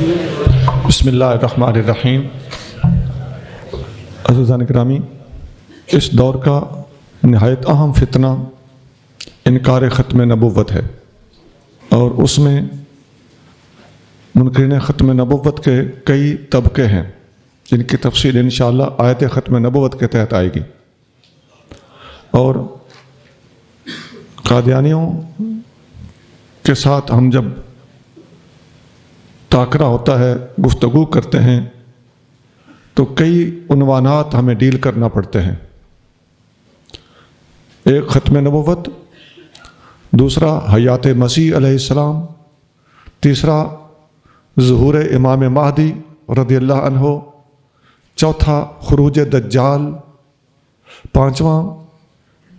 بسم اللہ الرحمن الرحیم۔ عزیزان گرامی، اس دور کا نہایت اہم فتنہ انکار ختم نبوت ہے، اور اس میں منکرین ختم نبوت کے کئی طبقے ہیں جن کی تفصیل انشاءاللہ آیت ختم نبوت کے تحت آئے گی۔ اور قادیانیوں کے ساتھ ہم جب تاکرا ہوتا ہے، گفتگو کرتے ہیں، تو کئی عنوانات ہمیں ڈیل کرنا پڑتے ہیں۔ ایک ختم نبوت، دوسرا حیات مسیح علیہ السلام، تیسرا ظہور امام مہدی رضی اللہ عنہ، چوتھا خروج دجال، پانچواں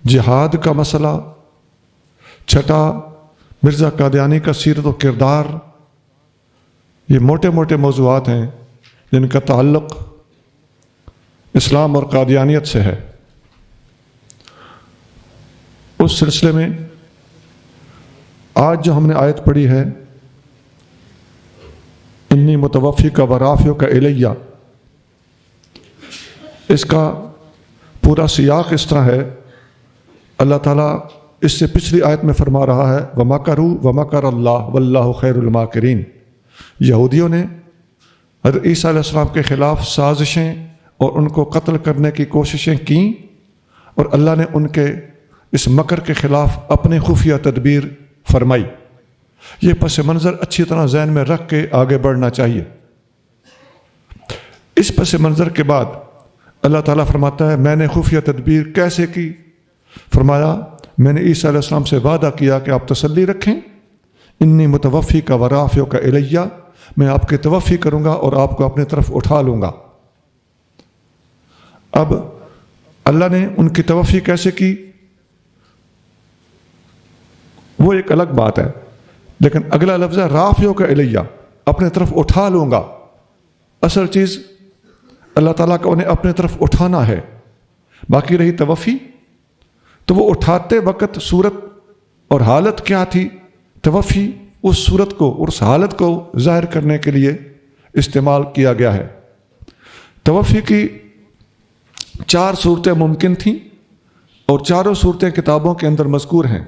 جہاد کا مسئلہ، چھٹا مرزا قادیانی کا سیرت و کردار۔ یہ موٹے موٹے موضوعات ہیں جن کا تعلق اسلام اور قادیانیت سے ہے۔ اس سلسلے میں آج جو ہم نے آیت پڑھی ہے، انی متوفی کا ورافیوں کا الیہ، اس کا پورا سیاق اس طرح ہے۔ اللہ تعالیٰ اس سے پچھلی آیت میں فرما رہا ہے وَمَكَرُوا وَمَكَرَ اللَّهُ وَاللَّهُ خَيْرُ الْمَاكِرِينَ۔ یہودیوں نے حضرت عیسیٰ علیہ السلام کے خلاف سازشیں اور ان کو قتل کرنے کی کوششیں کیں، اور اللہ نے ان کے اس مکر کے خلاف اپنی خفیہ تدبیر فرمائی۔ یہ پس منظر اچھی طرح ذہن میں رکھ کے آگے بڑھنا چاہیے۔ اس پس منظر کے بعد اللہ تعالیٰ فرماتا ہے میں نے خفیہ تدبیر کیسے کی؟ فرمایا میں نے عیسیٰ علیہ السلام سے وعدہ کیا کہ آپ تسلی رکھیں، انی متوفی کا ورافیوں کا الیہ، میں آپ کی توفی کروں گا اور آپ کو اپنی طرف اٹھا لوں گا۔ اب اللہ نے ان کی توفی کیسے کی وہ ایک الگ بات ہے، لیکن اگلا لفظ ہے رافیوں کا الیہ، اپنے طرف اٹھا لوں گا۔ اصل چیز اللہ تعالیٰ کا انہیں اپنے طرف اٹھانا ہے، باقی رہی توفی تو وہ اٹھاتے وقت صورت اور حالت کیا تھی؟ توفی اس صورت کو، اس حالت کو ظاہر کرنے کے لیے استعمال کیا گیا ہے۔ توفی کی 4 صورتیں ممکن تھیں، اور چاروں صورتیں کتابوں کے اندر مذکور ہیں۔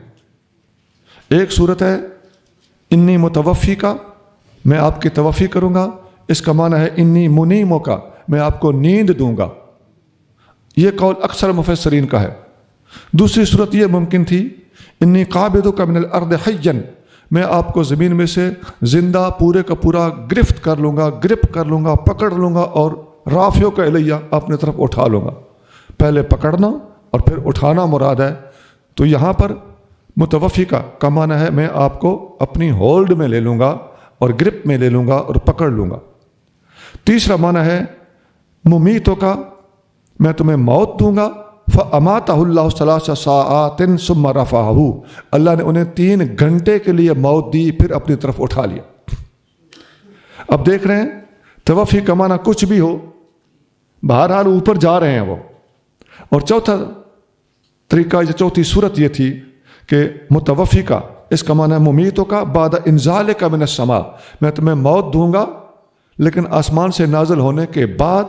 ایک صورت ہے انی متوفی کا، میں آپ کی توفی کروں گا، اس کا معنی ہے انی منیموں کا، میں آپ کو نیند دوں گا۔ یہ قول اکثر مفسرین کا ہے۔ دوسری صورت یہ ممکن تھی انی قابضک من الارض حیا، میں آپ کو زمین میں سے زندہ پورے کا پورا گرفت کر لوں گا، گرپ کر لوں گا، پکڑ لوں گا، اور رافیوں کا الیہ اپنے طرف اٹھا لوں گا۔ پہلے پکڑنا اور پھر اٹھانا مراد ہے۔ تو یہاں پر متوفی کا معنی ہے میں آپ کو اپنی ہولڈ میں لے لوں گا اور گرپ میں لے لوں گا اور پکڑ لوں گا۔ تیسرا معنی ہے ممیتوں کا، میں تمہیں موت دوں گا۔ فَأَمَاتَهُ اللَّهُ 3 سَاعَاتٍ ثُمَّ رَفَعَهُ، اللہ نے انہیں 3 گھنٹے کے لیے موت دی، پھر اپنی طرف اٹھا لیا۔ اب دیکھ رہے ہیں توفی کا معنی کچھ بھی ہو، بہرحال اوپر جا رہے ہیں وہ۔ اور چوتھا طریقہ یا چوتھی صورت یہ تھی کہ متوفی کا، اس کا معنی ہے ممیتوں کا بعد انزالک من السماء، میں تمہیں موت دوں گا لیکن آسمان سے نازل ہونے کے بعد،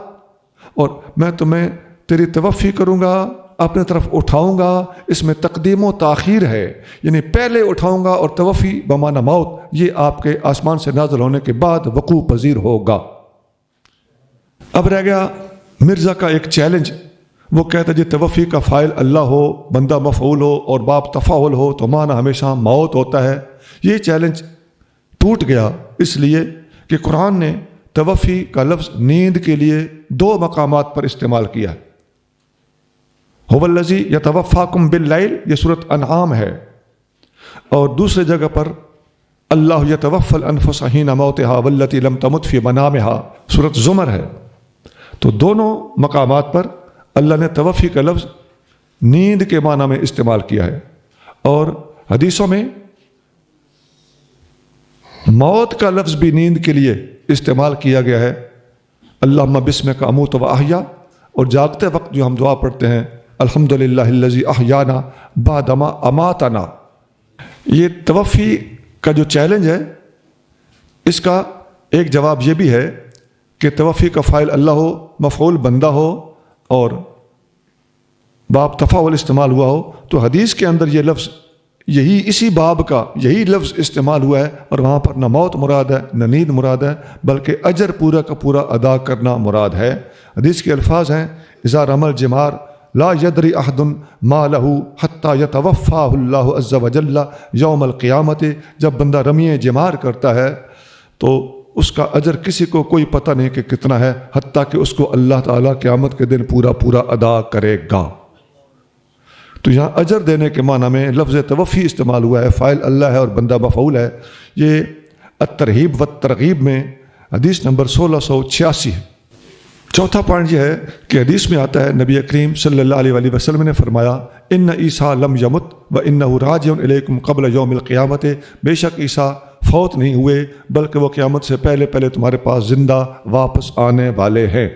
اور میں تمہیں تیری توفی کروں گا، اپنے طرف اٹھاؤں گا۔ اس میں تقدیم و تاخیر ہے، یعنی پہلے اٹھاؤں گا اور توفی بمعنی موت، یہ آپ کے آسمان سے نازل ہونے کے بعد وقوع پذیر ہوگا۔ اب رہ گیا مرزا کا ایک چیلنج۔ وہ کہتا جی توفی کا فاعل اللہ ہو، بندہ مفعول ہو اور باب تفاعل ہو تو معنی ہمیشہ موت ہوتا ہے۔ یہ چیلنج ٹوٹ گیا اس لیے کہ قرآن نے توفی کا لفظ نیند کے لیے 2 مقامات پر استعمال کیا ہے۔ هو الذی یتوفاکم باللیل، یہ سورۃ انعام ہے، اور دوسرے جگہ پر اللہ یتوفی الانفس حین موتها واللتی لم تمت فی منامها، سورۃ زمر ہے۔ تو دونوں مقامات پر اللہ نے توفی کا لفظ نیند کے معنی میں استعمال کیا ہے، اور حدیثوں میں موت کا لفظ بھی نیند کے لیے استعمال کیا گیا ہے۔ اللہم بسمک اموت و احیا، اور جاگتے وقت جو ہم دعا پڑھتے ہیں الحمدللہ الذی احیانا بعدما اماتنا، یہ توفی کا جو چیلنج ہے اس کا ایک جواب یہ بھی ہے کہ توفی کا فاعل اللہ ہو، مفعول بندہ ہو اور باب تفاعل استعمال ہوا ہو، تو حدیث کے اندر یہ لفظ یہی اسی باب کا یہی لفظ استعمال ہوا ہے، اور وہاں پر نہ موت مراد ہے نہ نیند مراد ہے، بلکہ اجر پورا کا پورا ادا کرنا مراد ہے۔ حدیث کے الفاظ ہیں اذا رمى الجمار لا يدري احد ما له حتى يتوفاه اللہ عز وجل یوم القیامت، جب بندہ رمی جمار کرتا ہے تو اس کا اجر کسی کو کوئی پتہ نہیں کہ کتنا ہے، حتیٰ کہ اس کو اللہ تعالیٰ قیامت کے دن پورا پورا ادا کرے گا۔ تو یہاں اجر دینے کے معنی میں لفظ توفی استعمال ہوا ہے، فاعل اللہ ہے اور بندہ مفعول ہے۔ یہ الترغیب والترغیب میں حدیث نمبر 1686 ہے۔ چوتھا پوائنٹ یہ ہے کہ حدیث میں آتا ہے نبی کریم صلی اللہ علیہ وآلہ وسلم نے فرمایا ان عیسیٰ لم یمت وانہ راجع الیکم قبل یوم القیامت، بے شک عیسیٰ فوت نہیں ہوئے بلکہ وہ قیامت سے پہلے پہلے تمہارے پاس زندہ واپس آنے والے ہیں۔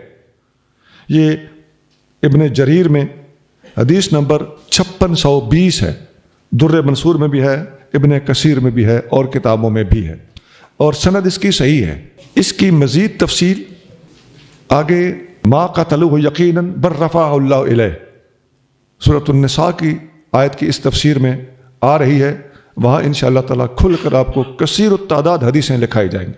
یہ ابن جریر میں حدیث نمبر 5620 ہے، در منصور میں بھی ہے، ابن کثیر میں بھی ہے اور کتابوں میں بھی ہے، اور سند اس کی صحیح ہے۔ اس کی مزید تفصیل آگے ما قتلوہ یقیناً بل رفعہ اللہ الیہ، سورۃ النساء کی آیت کی اس تفسیر میں آ رہی ہے، وہاں انشاءاللہ تعالیٰ کھل کر آپ کو کثیر التعداد حدیثیں لکھائی جائیں گی۔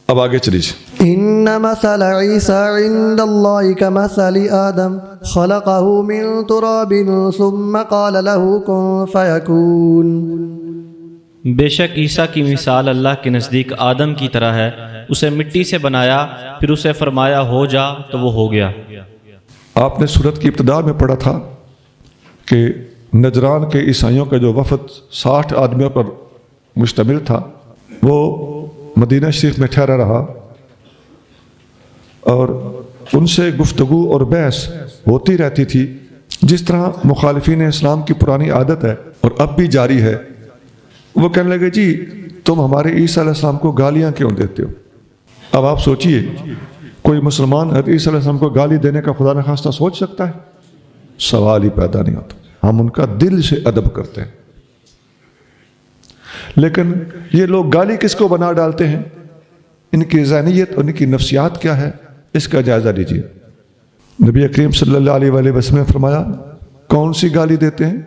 اب آگے چلیے۔ ان مثل عیسیٰ عند اللہ کمثل آدم خلقہ من تراب ثم قال له کن فیکون، بے شک عیسیٰ کی مثال اللہ کے نزدیک آدم کی طرح ہے، اسے مٹی سے بنایا پھر اسے فرمایا ہو جا تو وہ ہو گیا۔ آپ نے سورت کی ابتدا میں پڑھا تھا کہ نجران کے عیسائیوں کا جو وفد 60 آدمیوں پر مشتمل تھا وہ مدینہ شریف میں ٹھہرا رہا اور ان سے گفتگو اور بحث ہوتی رہتی تھی، جس طرح مخالفین اسلام کی پرانی عادت ہے اور اب بھی جاری ہے۔ وہ کہنے لگے جی تم ہمارے عیسیٰ علیہ السلام کو گالیاں کیوں دیتے ہو؟ اب آپ سوچئے کوئی مسلمان حضرت عیسیٰ علیہ السلام کو گالی دینے کا خدا نخواستہ سوچ سکتا ہے؟ سوال ہی پیدا نہیں ہوتا۔ ہم ان کا دل سے ادب کرتے ہیں، لیکن یہ لوگ گالی کس کو بنا ڈالتے ہیں؟ ان کی ذہنیت اور ان کی نفسیات کیا ہے، اس کا جائزہ لیجیے۔ نبی کریم صلی اللہ علیہ وآلہ وسلم نے فرمایا کون سی گالی دیتے ہیں؟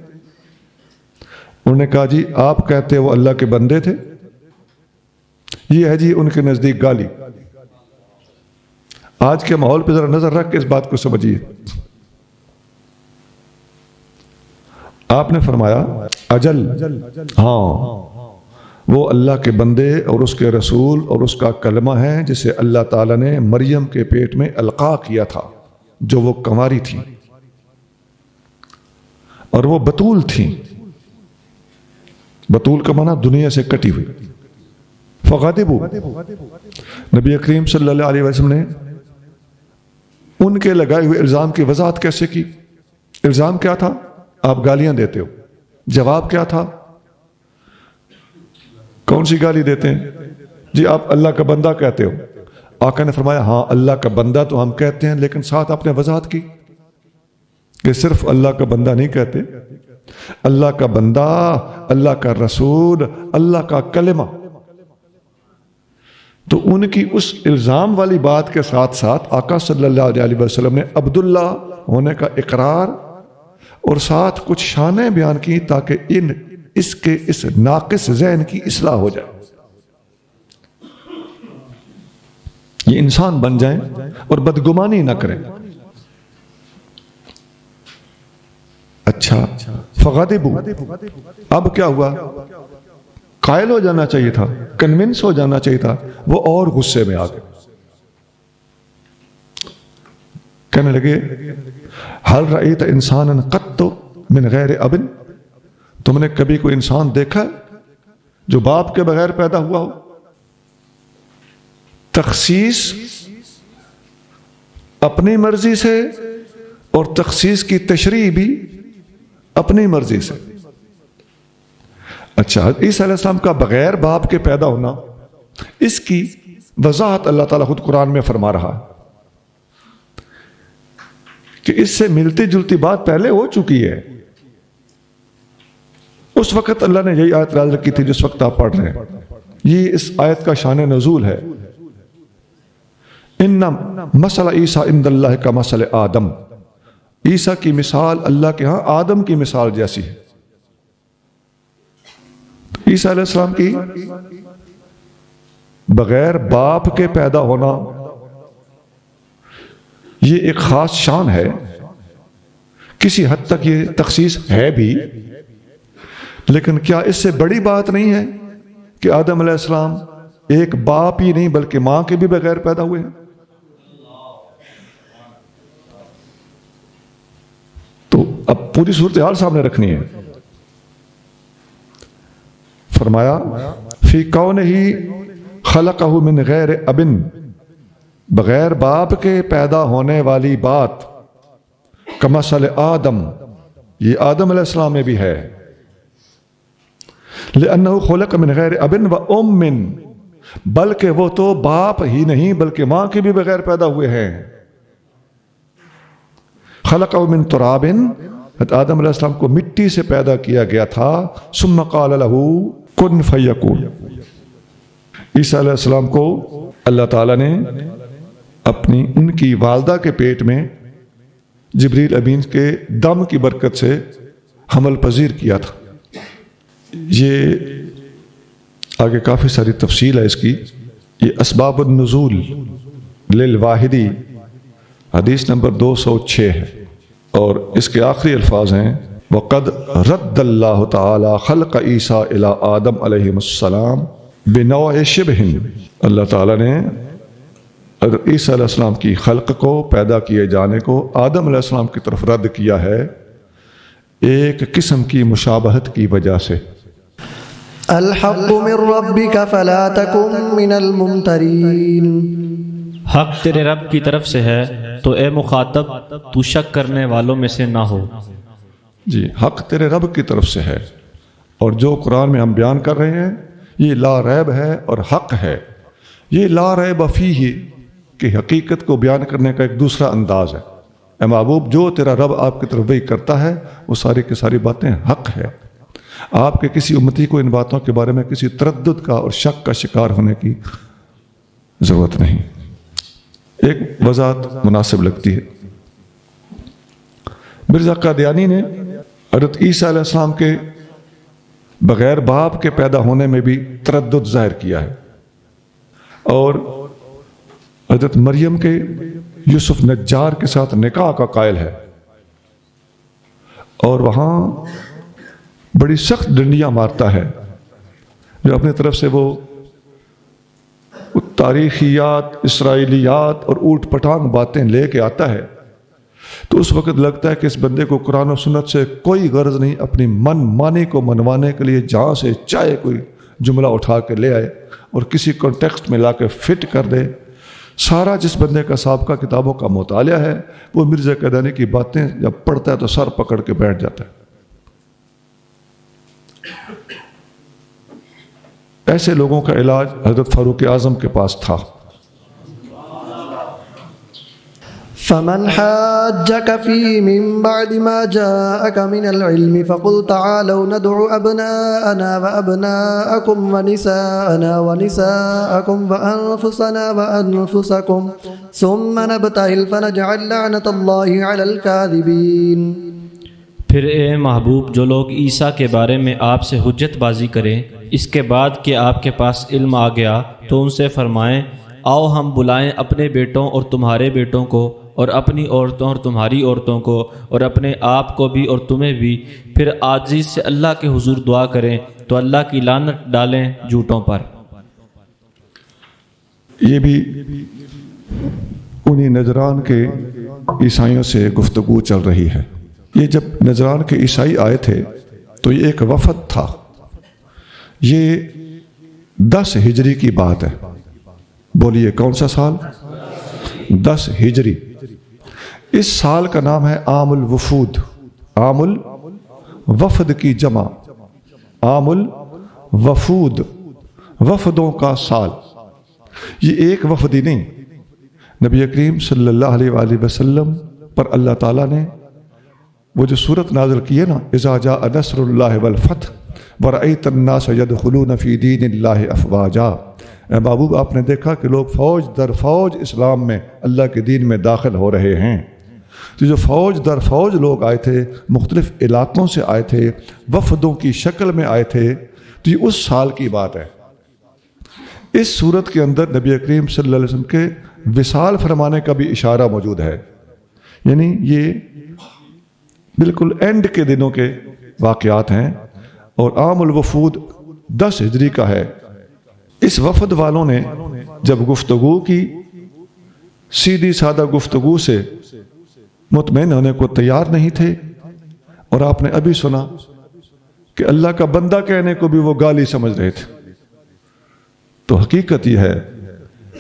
انہوں نے کہا جی آپ کہتے وہ اللہ کے بندے تھے، یہ ہے جی ان کے نزدیک گالی۔ آج کے ماحول پہ ذرا نظر رکھ کے اس بات کو سمجھیے۔ آپ نے فرمایا اجل ہاں وہ اللہ کے بندے اور اس کے رسول اور اس کا کلمہ ہے جسے اللہ تعالیٰ نے مریم کے پیٹ میں القاء کیا تھا جو وہ کنواری تھی اور وہ بتول تھیں۔ بتول کا معنی دنیا سے کٹی ہوئی۔ فغضبوا، نبی کریم صلی اللہ علیہ وسلم نے ان کے لگائے ہوئے الزام کی وضاحت کیسے کی؟ الزام کیا تھا؟ آپ گالیاں دیتے ہو۔ جواب کیا تھا؟ کون سی گالی دیتے ہیں؟ جی آپ اللہ کا بندہ کہتے ہو۔ آقا نے فرمایا ہاں اللہ کا بندہ تو ہم کہتے ہیں، لیکن ساتھ آپ نے وضاحت کی کہ صرف اللہ کا بندہ نہیں کہتے، اللہ کا بندہ، اللہ کا رسول، اللہ کا کلمہ۔ تو ان کی اس الزام والی بات کے ساتھ ساتھ آقا صلی اللہ علیہ وسلم نے عبداللہ ہونے کا اقرار اور ساتھ کچھ شانیں بیان کی تاکہ اس ناقص ذہن کی اصلاح ہو جائے، یہ انسان بن جائیں اور بدگمانی نہ کریں۔ اچھا فغضبوا، اب کیا ہوا؟ قائل ہو جانا چاہیے تھا، کنونس ہو جانا چاہیے تھا، وہ اور غصے میں آ گئے۔ کہنے لگے ہل رأیت انسانا قط من غیر اب، تم نے کبھی کوئی انسان دیکھا جو باپ کے بغیر پیدا ہوا ہو؟ تخصیص اپنی مرضی سے اور تخصیص کی تشریح بھی اپنی مرضی سے۔ اچھا عیسیٰ علیہ السلام کا بغیر باپ کے پیدا ہونا، اس کی وضاحت اللہ تعالیٰ خود قرآن میں فرما رہا کہ اس سے ملتی جلتی بات پہلے ہو چکی ہے۔ اس وقت اللہ نے یہی آیت نازل کی تھی جس وقت آپ پڑھ رہے ہیں، یہ اس آیت کا شان نزول ہے ان مثل عیسیٰ عند اللہ کا مثل آدم، عیسیٰ کی مثال اللہ کے ہاں آدم کی مثال جیسی ہے۔ عیسیٰ علیہ السلام کی بغیر باپ کے پیدا ہونا یہ ایک خاص شان ہے، کسی حد تک یہ تخصیص ہے بھی، لیکن کیا اس سے بڑی بات نہیں ہے کہ آدم علیہ السلام ایک باپ ہی نہیں بلکہ ماں کے بھی بغیر پیدا ہوئے ہیں؟ تو اب پوری صورتحال سامنے رکھنی ہے۔ فرمایا فی کونہ خلقہ من غیر ابن، بغیر باپ کے پیدا ہونے والی بات، کمثل آدم، یہ آدم علیہ السلام میں بھی ہے، لأنہ خلق من غیر ابن و ام، بلکہ وہ تو باپ ہی نہیں بلکہ ماں کے بھی بغیر پیدا ہوئے ہیں۔ خلقہ من تراب، آدم علیہ السلام کو مٹی سے پیدا کیا گیا تھا، ثم قال لہ کن فیکون، عیسیٰ علیہ السلام کو اللہ تعالیٰ نے اپنی ان کی والدہ کے پیٹ میں جبریل امین کے دم کی برکت سے حمل پذیر کیا تھا۔ یہ آگے کافی ساری تفصیل ہے اس کی، یہ اسباب النزول للواحدی حدیث نمبر 206 ہے، اور اس کے آخری الفاظ ہیں وَقَدْ رَدَّ اللَّهُ تَعَالَى خَلْقَ عِيسَىٰ إِلَىٰ آدم علیہ السلام بِنَوْعِ شِبْهٍ، اللہ تعالیٰ نے حضرت عیسیٰ علیہ السلام کی خلق کو، پیدا کیے جانے کو آدم علیہ السلام کی طرف رد کیا ہے ایک قسم کی مشابہت کی وجہ سے۔ الحق من ربك فلا تكن من الممترین، حق تیرے رب کی طرف سے ہے تو اے مخاطب تو شک کرنے والوں میں سے نہ ہو۔ جی، حق تیرے رب کی طرف سے ہے، اور جو قرآن میں ہم بیان کر رہے ہیں یہ لا ریب ہے اور حق ہے۔ یہ لا ریب فیہ کہ حقیقت کو بیان کرنے کا ایک دوسرا انداز ہے۔ اے محبوب، جو تیرا رب آپ کی طرف وحی کرتا ہے وہ ساری کی ساری باتیں حق ہے۔ آپ کے کسی امتی کو ان باتوں کے بارے میں کسی تردد کا اور شک کا شکار ہونے کی ضرورت نہیں۔ ایک وضاحت مناسب لگتی ہے، مرزا قادیانی نے حضرت عیسیٰ علیہ السلام کے بغیر باپ کے پیدا ہونے میں بھی تردد ظاہر کیا ہے، اور حضرت مریم کے یوسف نجار کے ساتھ نکاح کا قائل ہے، اور وہاں بڑی سخت ڈنڈیاں مارتا ہے، جو اپنی طرف سے وہ تاریخیات، اسرائیلیات اور اوٹ پٹانگ باتیں لے کے آتا ہے، تو اس وقت لگتا ہے کہ اس بندے کو قرآن و سنت سے کوئی غرض نہیں، اپنی من مانی کو منوانے کے لیے جہاں سے چاہے کوئی جملہ اٹھا کے لے آئے اور کسی کانٹیکسٹ میں لا کے فٹ کر دے۔ سارا جس بندے کا سابقہ کتابوں کا مطالعہ ہے وہ مرزا قادیانی کی باتیں جب پڑھتا ہے تو سر پکڑ کے بیٹھ جاتا ہے۔ ایسے لوگوں کا علاج حضرت فاروق اعظم کے پاس تھا۔ فمن حاجك فيه من بعد ما جاءك من العلم فقل تعالوا ندعو أبناءنا وأبناءكم ونساءنا ونساءكم وأنفسنا وأنفسكم ثم نبتهل فنجعل لعنة الله على الكاذبين۔ پھر اے محبوب، جو لوگ عیسیٰ کے بارے میں آپ سے حجت بازی کریں اس کے بعد کہ آپ کے پاس علم آ گیا تو ان سے فرمائیں آؤ ہم بلائیں اپنے بیٹوں اور تمہارے بیٹوں کو اور اپنی عورتوں اور تمہاری عورتوں کو اور اپنے آپ کو بھی اور تمہیں بھی، پھر عاجزی سے اللہ کے حضور دعا کریں تو اللہ کی لعنت ڈالیں جھوٹوں پر۔ یہ بھی انہی نجران کے عیسائیوں سے گفتگو چل رہی ہے۔ یہ جب نجران کے عیسائی آئے تھے تو یہ ایک وفد تھا، یہ 10 ہجری کی بات ہے۔ بولیے کون سا سال؟ 10 ہجری۔ اس سال کا نام ہے عام الوفود، عام الوفد کی جمع، عام الوفود، وفدوں کا سال۔ یہ ایک وفد ہی نہیں، نبی کریم صلی اللہ علیہ وآلہ وسلم پر اللہ تعالیٰ نے وہ جو صورت نازل کی ہے نا، اذا جاء نصر اللہ والفتح ورأیت الناس یدخلون فی دین اللہ افواجا، اے محبوب آپ نے دیکھا کہ لوگ فوج در فوج اسلام میں اللہ کے دین میں داخل ہو رہے ہیں، تو جو فوج در فوج لوگ آئے تھے، مختلف علاقوں سے آئے تھے، وفدوں کی شکل میں آئے تھے، تو یہ اس سال کی بات ہے۔ اس صورت کے اندر نبی کریم صلی اللہ علیہ وسلم کے وصال فرمانے کا بھی اشارہ موجود ہے، یعنی یہ بالکل اینڈ کے دنوں کے واقعات ہیں، اور عام الوفود 10 ہجری کا ہے۔ اس وفد والوں نے جب گفتگو کی، سیدھی سادہ گفتگو سے مطمئن ہونے کو تیار نہیں تھے، اور آپ نے ابھی سنا کہ اللہ کا بندہ کہنے کو بھی وہ گالی سمجھ رہے تھے۔ تو حقیقت یہ ہے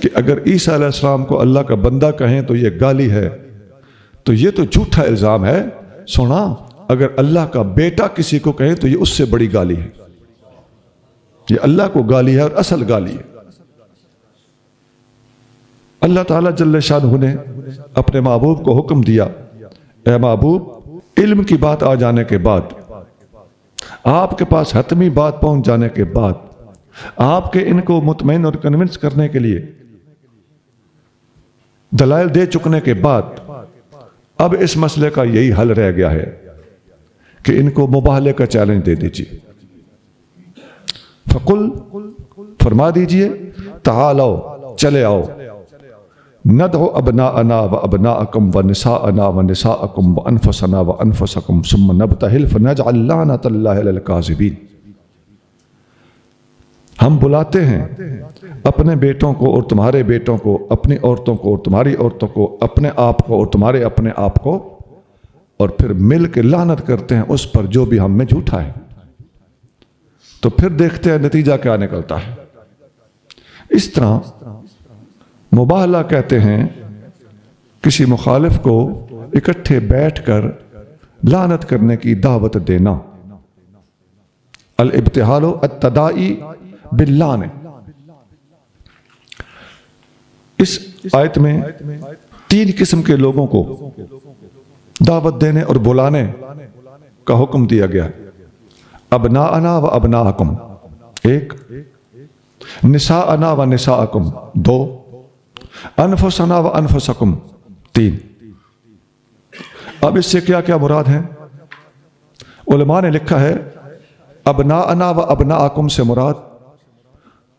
کہ اگر عیسیٰ علیہ السلام کو اللہ کا بندہ کہیں تو یہ گالی ہے، تو یہ تو جھوٹا الزام ہے۔ سنا، اگر اللہ کا بیٹا کسی کو کہیں تو یہ اس سے بڑی گالی ہے، یہ اللہ کو گالی ہے اور اصل گالی ہے۔ اللہ تعالیٰ جل شانہ نے اپنے محبوب کو حکم دیا، اے محبوب، علم کی بات آ جانے کے بعد، آپ کے پاس حتمی بات پہنچ جانے کے بعد، آپ کے ان کو مطمئن اور کنونس کرنے کے لیے دلائل دے چکنے کے بعد، اب اس مسئلے کا یہی حل رہ گیا ہے کہ ان کو مباہلے کا چیلنج دے دیجیے۔ فقل، فرما دیجئے، تعالو، چلے آؤ، ندعو ابناءنا و ابناءکم و نساءنا و نساءکم و انفسنا و انفسکم ثم نبتہل فنجعل لعنت اللہ علی الکاذبین۔ ہم بلاتے ہیں اپنے بیٹوں کو اور تمہارے بیٹوں کو، اپنی عورتوں کو اور تمہاری عورتوں کو، اپنے آپ کو اور تمہارے اپنے آپ کو، اور پھر مل کے لعنت کرتے ہیں اس پر جو بھی ہم میں جھوٹا ہے۔ تو پھر دیکھتے ہیں نتیجہ کیا نکلتا ہے۔ اس طرح مباہلہ کہتے ہیں کسی مخالف کو اکٹھے بیٹھ کر لعنت کرنے کی دعوت دینا۔ الابتحال التدائی باللعن۔ اس آیت میں 3 قسم کے لوگوں کو دعوت دینے اور بلانے کا حکم دیا گیا ہے۔ ابناءنا و ابناءکم 1، نساءنا و نساءکم 2، انفسنا و انفسکم 3۔ اب اس سے کیا کیا مراد ہیں؟ علماء نے لکھا ہے ابناءنا و ابناءکم سے مراد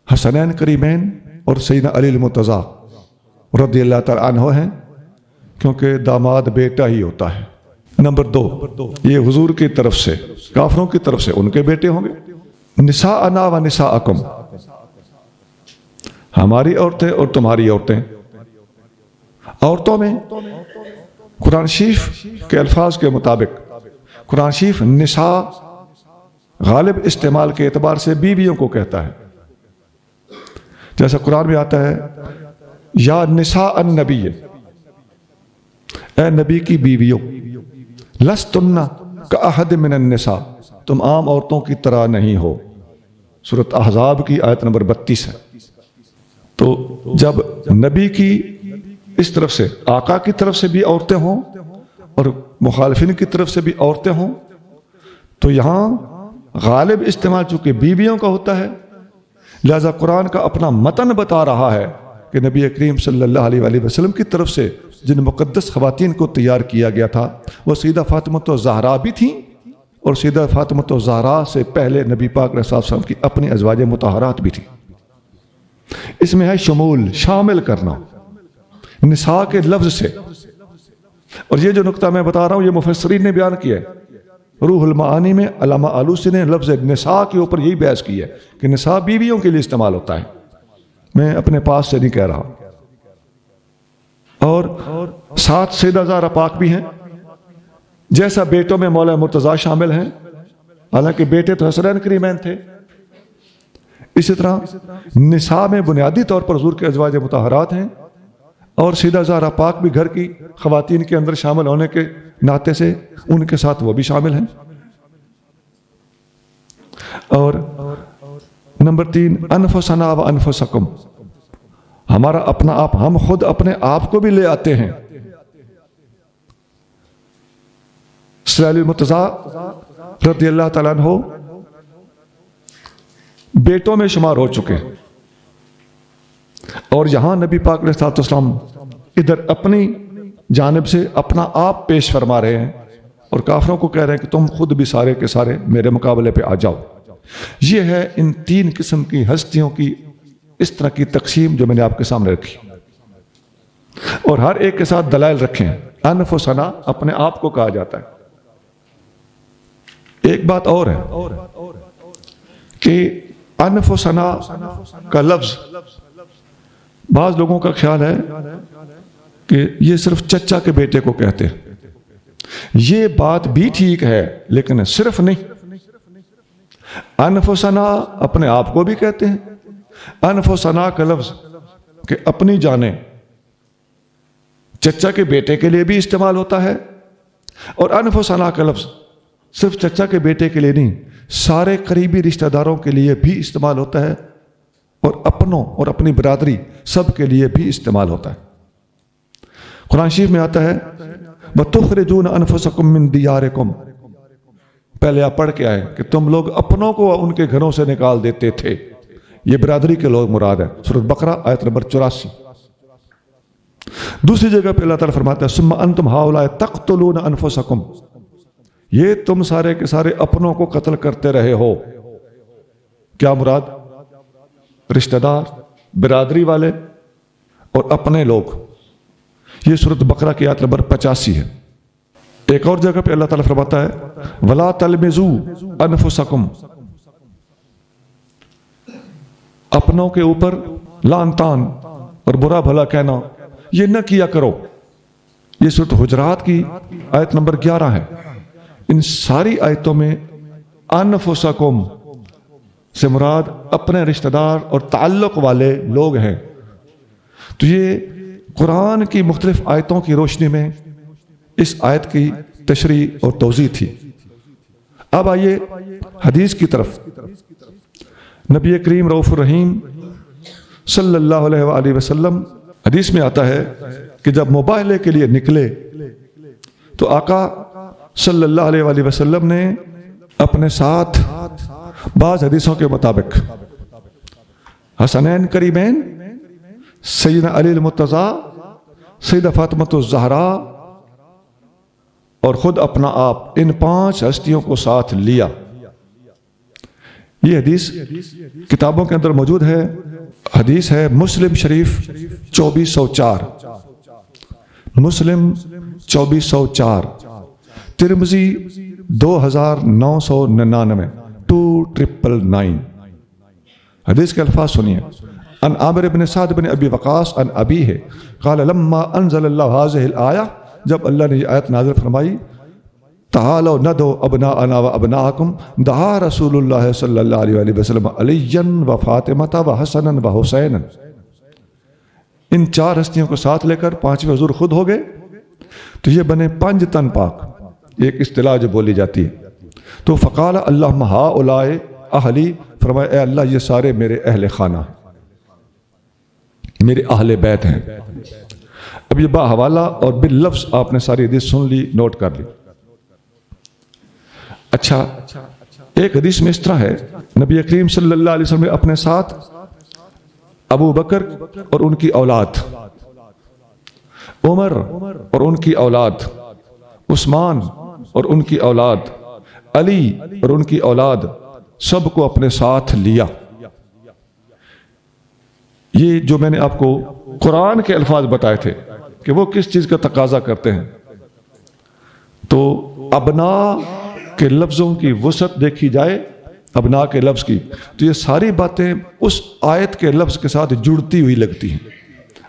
حسنین کریمین اور سیدنا علی المرتضیٰ رضی اللہ تعالیٰ عنہ ہیں، کیونکہ داماد بیٹا ہی ہوتا ہے۔ نمبر 2، یہ حضور کی طرف سے، کافروں کی طرف سے ان کے بیٹے ہوں گے۔ نساءنا و نساءکم، ہماری عورتیں اور تمہاری عورتیں۔ عورتوں میں قرآن شریف کے الفاظ کے مطابق قرآن شریف نساء غالب استعمال کے اعتبار سے بیویوں کو کہتا ہے، جیسا قرآن میں آتا ہے یا نساء النبی، اے نبی کی بیویوں، لستن کاحد من النساء، تم عام عورتوں کی طرح نہیں ہو۔ سورۃ احزاب کی آیت نمبر 32 ہے۔ تو جب نبی کی اس طرف سے، آقا کی طرف سے بھی عورتیں ہوں اور مخالفین کی طرف سے بھی عورتیں ہوں، تو یہاں غالب استعمال چونکہ بیویوں کا ہوتا ہے، لہذا قرآن کا اپنا متن بتا رہا ہے کہ نبی کریم صلی اللہ علیہ وآلہ وسلم کی طرف سے جن مقدس خواتین کو تیار کیا گیا تھا وہ سیدہ فاطمۃ الزہرا بھی تھیں، اور سیدہ فاطمۃ الزہرا سے پہلے نبی پاک علیہ السلام کی اپنی ازواج مطہرات بھی تھیں۔ اس میں ہے شمول، شامل کرنا نساء کے لفظ سے۔ اور یہ جو نقطہ میں بتا رہا ہوں یہ مفسرین نے بیان کیا ہے۔ روح المعانی میں علامہ آلوسی نے لفظ نساء کے اوپر یہی بحث کی ہے کہ نساء بیویوں کے لیے استعمال ہوتا ہے، میں اپنے پاس سے نہیں کہہ رہا۔ اور 7 سیدہ زہرا پاک بھی ہیں، جیسا بیٹوں میں مولا مرتضیٰ شامل ہیں، حالانکہ بیٹے تو حسنین کریمین تھے۔ اسی طرح نساء میں بنیادی طور پر حضور کے ازواج مطہرات ہیں، اور سیدہ زہرا پاک بھی گھر کی خواتین کے اندر شامل ہونے کے ناطے سے ان کے ساتھ وہ بھی شامل ہیں۔ اور نمبر 3، انفسنا و انفسکم، ہمارا اپنا آپ، ہم خود اپنے آپ کو بھی لے آتے ہیں۔ سیدنا علی المرتضیٰ رضی اللہ تعالیٰ عنہ بیٹوں میں شمار ہو چکے، اور یہاں نبی پاک علیہ الصلوۃ والسلام ادھر اپنی جانب سے اپنا آپ پیش فرما رہے ہیں اور کافروں کو کہہ رہے ہیں کہ تم خود بھی سارے کے سارے میرے مقابلے پہ آ جاؤ۔ یہ ہے ان تین قسم کی ہستیوں کی اس طرح کی تقسیم جو میں نے آپ کے سامنے رکھی، اور ہر ایک کے ساتھ دلائل رکھیں۔ انفسنا اپنے آپ کو کہا جاتا ہے۔ ایک بات اور ہے کہ انفسنا کا لفظ بعض لوگوں کا خیال ہے کہ یہ صرف چچا کے بیٹے کو کہتے ہیں۔ یہ بات بھی ٹھیک ہے لیکن صرف نہیں۔ انفسنا اپنے آپ کو بھی کہتے ہیں۔ انفسنا کا لفظ کہ اپنی جانیں چچا کے بیٹے کے لیے بھی استعمال ہوتا ہے، اور انفسنا کا لفظ صرف چچا کے بیٹے کے لیے نہیں، سارے قریبی رشتہ داروں کے لیے بھی استعمال ہوتا ہے، اور اپنوں اور اپنی برادری سب کے لیے بھی استعمال ہوتا ہے۔ قرآن شریف میں آتا ہے وَتُخْرِجُونَ أَنفُسَكُم مِّن دِيَارِكُمْ، پہلے آپ پڑھ کے آئے کہ تم لوگ اپنوں کو ان کے گھروں سے نکال دیتے تھے۔ یہ برادری کے لوگ مراد ہے، سورۃ بقرہ آیت نمبر 84۔ دوسری جگہ پہ اللہ تعالیٰ فرماتا ہے ثُمَّ أَنْتُمْ هَؤُلَاءِ تَقْتُلُونَ أَنفُسَكُمْ، یہ تم سارے کے سارے اپنوں کو قتل کرتے رہے ہو۔ کیا مراد؟ رشتہ دار، برادری والے اور اپنے لوگ۔ یہ سورۃ بقرہ کی آیت نمبر 85 ہے۔ ایک اور جگہ پہ اللہ تعالیٰ فرماتا ہے وَلَا تَلْمِزُوا أَنفُسَكُمْ، اپنوں کے اوپر لعن طعن اور برا بھلا کہنا یہ نہ کیا کرو۔ یہ سورۃ حجرات کی آیت نمبر 11 ہے۔ ان ساری آیتوں میں انفسکم سے مراد اپنے رشتہ دار اور تعلق والے لوگ ہیں۔ تو یہ قرآن کی مختلف آیتوں کی روشنی میں اس آیت کی تشریح اور توضیح تھی۔ اب آئیے حدیث کی طرف۔ نبی کریم رؤوف الرحیم صلی اللہ علیہ وآلہ وسلم، حدیث میں آتا ہے کہ جب مباہلے کے لیے نکلے تو آقا صلی اللہ علیہ وآلہ وسلم نے اپنے ساتھ بعض حدیثوں کے مطابق حسنین کریمین، سیدنا علی المرتضیٰ، سیدہ فاطمہ الزہرا اور خود اپنا آپ، ان 5 ہستیوں کو ساتھ لیا۔ یہ حدیث کتابوں کے اندر موجود ہے۔ حدیث ہے مسلم شریف 2404، مسلم 2404، ترمذی 2999، 2999۔ حدیث کے الفاظ سنیے۔ ان عامر بن سعد بن ابی وقاص ان ابیہ قال لما انزل اللہ هذه الآیہ، جب اللہ نے یہ آیت نازل فرمائی تعالوا ندعو ابناءنا وابناءکم، دعا رسول اللہ صلی اللہ علیہ وآلہ وسلم علی و فاطمہ و حسنا و حسینا، ان 4 ہستیوں کو ساتھ لے کر 5ویں حضور خود ہو گئے تو یہ بنے 5 تن پاک، ایک اصطلاح جو بولی جاتی ہے۔ تو فقال اللہم ہؤلاء اہلی، فرمایا اے اللہ یہ سارے میرے اہل خانہ، میرے اہل بیت ہیں۔ اب یہ با حوالہ اور باللفظ آپ نے ساری حدیث سن لی، نوٹ کر لی۔ اچھا، ایک حدیث میں اس طرح ہے نبی کریم صلی اللہ علیہ وسلم نے اپنے ساتھ ابو بکر اور ان کی اولاد، عمر اور ان کی اولاد، عثمان اور ان کی اولاد، علی اور ان کی اولاد، سب کو اپنے ساتھ لیا۔ یہ جو میں نے آپ کو قرآن کے الفاظ بتائے تھے کہ وہ کس چیز کا تقاضا کرتے ہیں، تو ابنا کے لفظوں کی وسعت دیکھی جائے، ابنا کے لفظ کی، تو یہ ساری باتیں اس آیت کے لفظ کے ساتھ جڑتی ہوئی لگتی ہیں